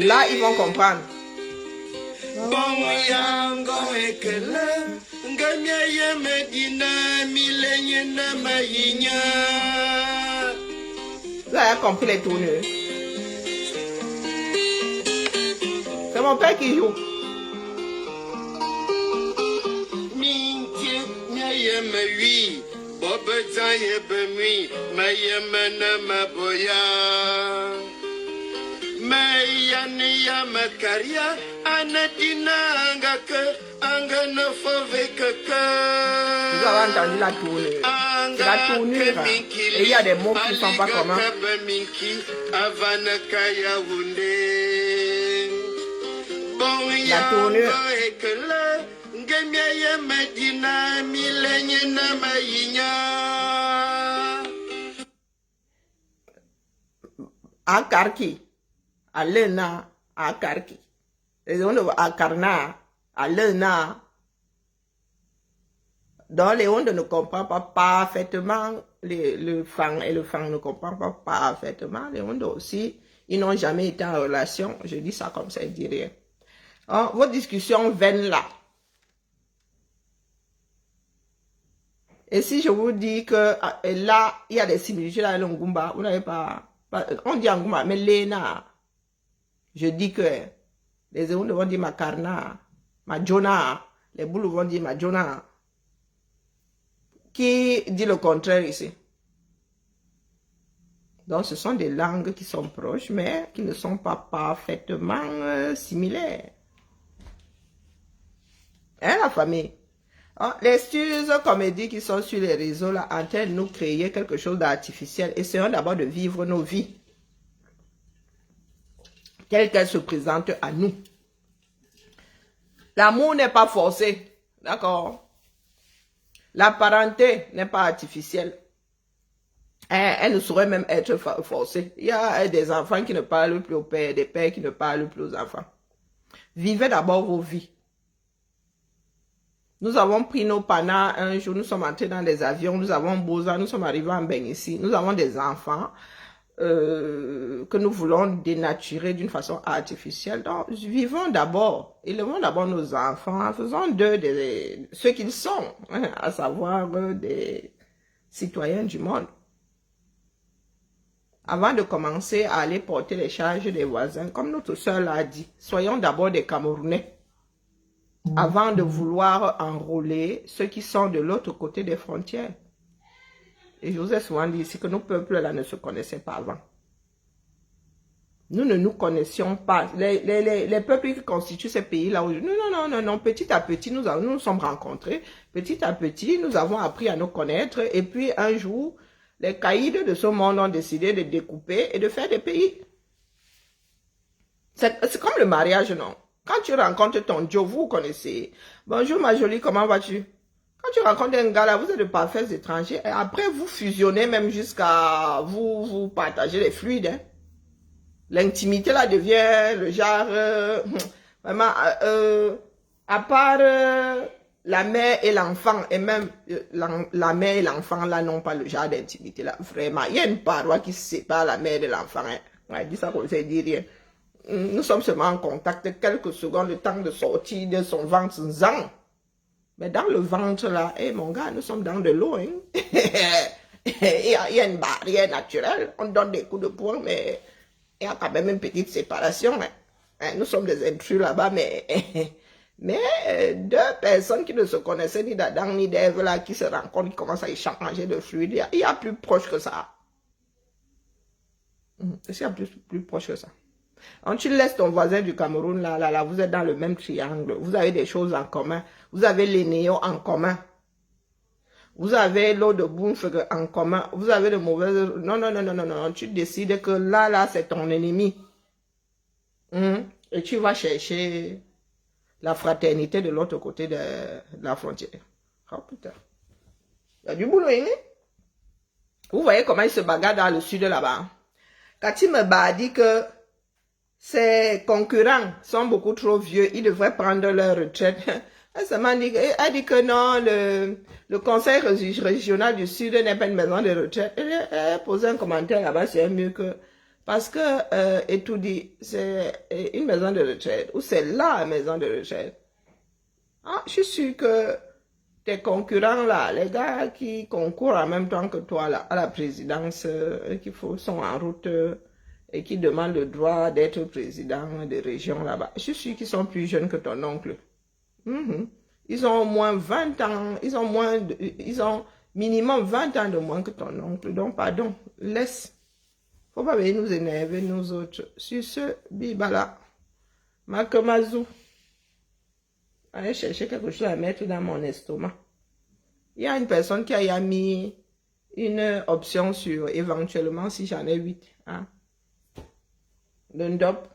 Là, ils vont comprendre. Vous avez compris les tournures. C'est mon père qui joue. Vous avez entendu la tournure. C'est la tournure. Et il y a des mots qui ne sont pas communs. La tournure. Akarki, Alena, Akarki. Les ondes Akarna, Alena. Donc les ondes ne comprennent pas parfaitement le fang et le fang ne comprennent pas parfaitement. Les ondes aussi, ils n'ont jamais été en relation. Je dis ça comme ça, ils disent rien. Oh, vos discussions vaines là. Et si je vous dis que là, il y a des similitudes avec le Ngumba, vous n'avez pas... On dit Ngumba, mais Lena, je dis que les Eundes vont dire Makarna, Majona, les Boules vont dire Majona. Qui dit le contraire ici? Donc, ce sont des langues qui sont proches, mais qui ne sont pas parfaitement similaires. Hein, la famille? Oh, les studios comédies qui sont sur les réseaux là, en train de nous créer quelque chose d'artificiel. Essayons d'abord de vivre nos vies telles qu'elles se présentent à nous. L'amour n'est pas forcé, d'accord? La parenté n'est pas artificielle. Elle ne saurait même être forcée. Il y a des enfants qui ne parlent plus au père, des pères qui ne parlent plus aux enfants. Vivez d'abord vos vies. Nous avons pris nos panas un jour, nous sommes entrés dans des avions, nous avons Boza, nous sommes arrivés en bain ici. Nous avons des enfants que nous voulons dénaturer d'une façon artificielle. Donc, vivons d'abord, élevons d'abord nos enfants, faisons d'eux ce qu'ils sont, hein, à savoir des citoyens du monde. Avant de commencer à aller porter les charges des voisins, comme notre sœur l'a dit, soyons d'abord des Camerounais. Avant de vouloir enrôler ceux qui sont de l'autre côté des frontières. Et je vous ai souvent dit ici que nos peuples-là ne se connaissaient pas avant. Nous ne nous connaissions pas. Les peuples qui constituent ces pays-là, non, petit à petit, nous nous sommes rencontrés. Petit à petit, nous avons appris à nous connaître. Et puis, un jour, les caïds de ce monde ont décidé de découper et de faire des pays. C'est comme le mariage, non? Quand tu rencontres ton Joe, vous connaissez. Bonjour ma jolie, comment vas-tu? Quand tu rencontres un gars là, vous êtes de parfaits étrangers. Et après, vous fusionnez même jusqu'à vous partager les fluides. Hein. L'intimité là devient le genre... vraiment, à part la mère et l'enfant, et même la mère et l'enfant là n'ont pas le genre d'intimité là. Vraiment, il y a une paroi qui sépare la mère de l'enfant. Hein. Ouais, dis ça comme ça, dit rien. Nous sommes seulement en contact quelques secondes, le temps de sortir de son ventre zang. Mais dans le ventre là, mon gars, nous sommes dans de l'eau. Hein? Il y a une barrière naturelle. On donne des coups de poing, mais il y a quand même une petite séparation. Hein? Nous sommes des intrus là-bas, mais Mais deux personnes qui ne se connaissaient ni d'Adam ni d'Ève, là, qui se rencontrent, qui commencent à échanger de fluide, il y a plus proche que ça. Il y a plus proche que ça. Quand tu laisses ton voisin du Cameroun, là, vous êtes dans le même triangle. Vous avez des choses en commun. Vous avez les néos en commun. Vous avez l'eau de bouffe en commun. Vous avez de mauvaises... Non. Tu décides que là, c'est ton ennemi. Et tu vas chercher la fraternité de l'autre côté de la frontière. Oh putain. Il y a du boulot, hein? Vous voyez comment ils se bagarrent dans le sud là-bas. Quand il me dit que ses concurrents sont beaucoup trop vieux, ils devraient prendre leur retraite. Elle dit que non, le conseil régional du Sud n'est pas une maison de retraite. Elle a posé un commentaire là-bas, c'est mieux que... Parce que, et tout dit, c'est une maison de retraite, ou c'est la maison de retraite. Ah, je suis sûr que tes concurrents là, les gars qui concourent en même temps que toi là, à la présidence, sont en route et qui demandent le droit d'être président de région là-bas. Je suis sûr qu'ils sont plus jeunes que ton oncle. Ils ont au moins 20 ans, ils ont minimum 20 ans de moins que ton oncle. Donc, pardon, laisse. Faut pas venir nous énerver, nous autres. Sur ce, bibala, makamazou. Allez chercher quelque chose à mettre dans mon estomac. Il y a une personne qui a mis une option sur éventuellement si j'en ai 8. Hein? Le NDOP.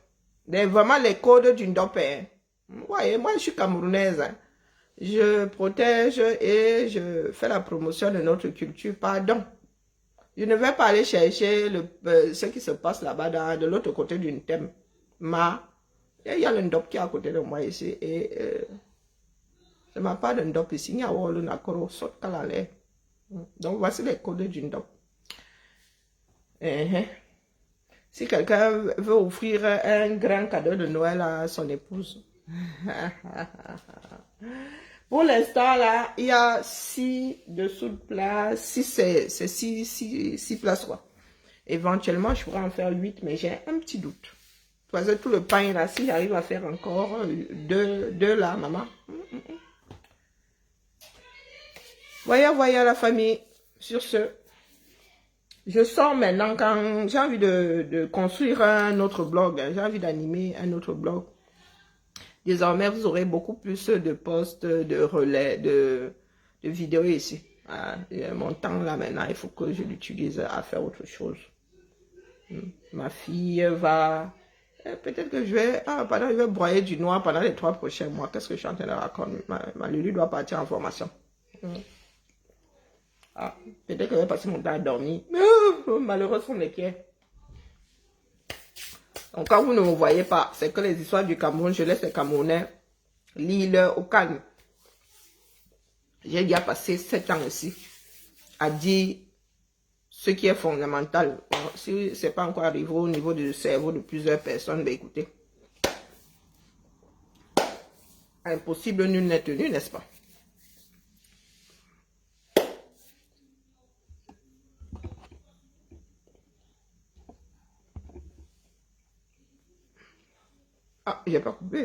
Vraiment les codes du NDOP. Hein? Ouais, moi je suis camerounaise. Hein? Je protège et je fais la promotion de notre culture. Pardon. Je ne vais pas aller chercher ce qui se passe là-bas de l'autre côté d'une thème. Il y a le NDOP qui est à côté de moi ici. Et je ne m'appelle pas de NDOP ici. Il y a le Nakoro, saute Kalale. Donc voici les codes du NDOP. Si quelqu'un veut offrir un grand cadeau de Noël à son épouse. Pour l'instant, là, il y a 6 dessous de place. 6 places, quoi. Éventuellement, je pourrais en faire 8, mais j'ai un petit doute. Parce tout le pain, là, si j'arrive à faire encore 2 là, maman. Voyez la famille. Sur ce, je sors maintenant quand j'ai envie de construire un autre blog. J'ai envie d'animer un autre blog. Désormais, vous aurez beaucoup plus de posts, de relais, de vidéos ici. Mon temps là maintenant, il faut que je l'utilise à faire autre chose. Ma fille va... Peut-être que je vais broyer du noir pendant les 3 prochains mois. Qu'est-ce que je suis en train de raconter? Ma Lulu doit partir en formation. Peut-être que je vais passer mon temps à dormir. Malheureux sont les pieds. Donc, quand vous ne me voyez pas, c'est que les histoires du Cameroun, je laisse les Camerounais lire au calme. J'ai déjà passé 7 ans ici à dire ce qui est fondamental. Bon, si ce n'est pas encore arrivé au niveau du cerveau de plusieurs personnes, ben écoutez, impossible, nul n'est tenu, n'est-ce pas? Ah, j'ai pas coupé.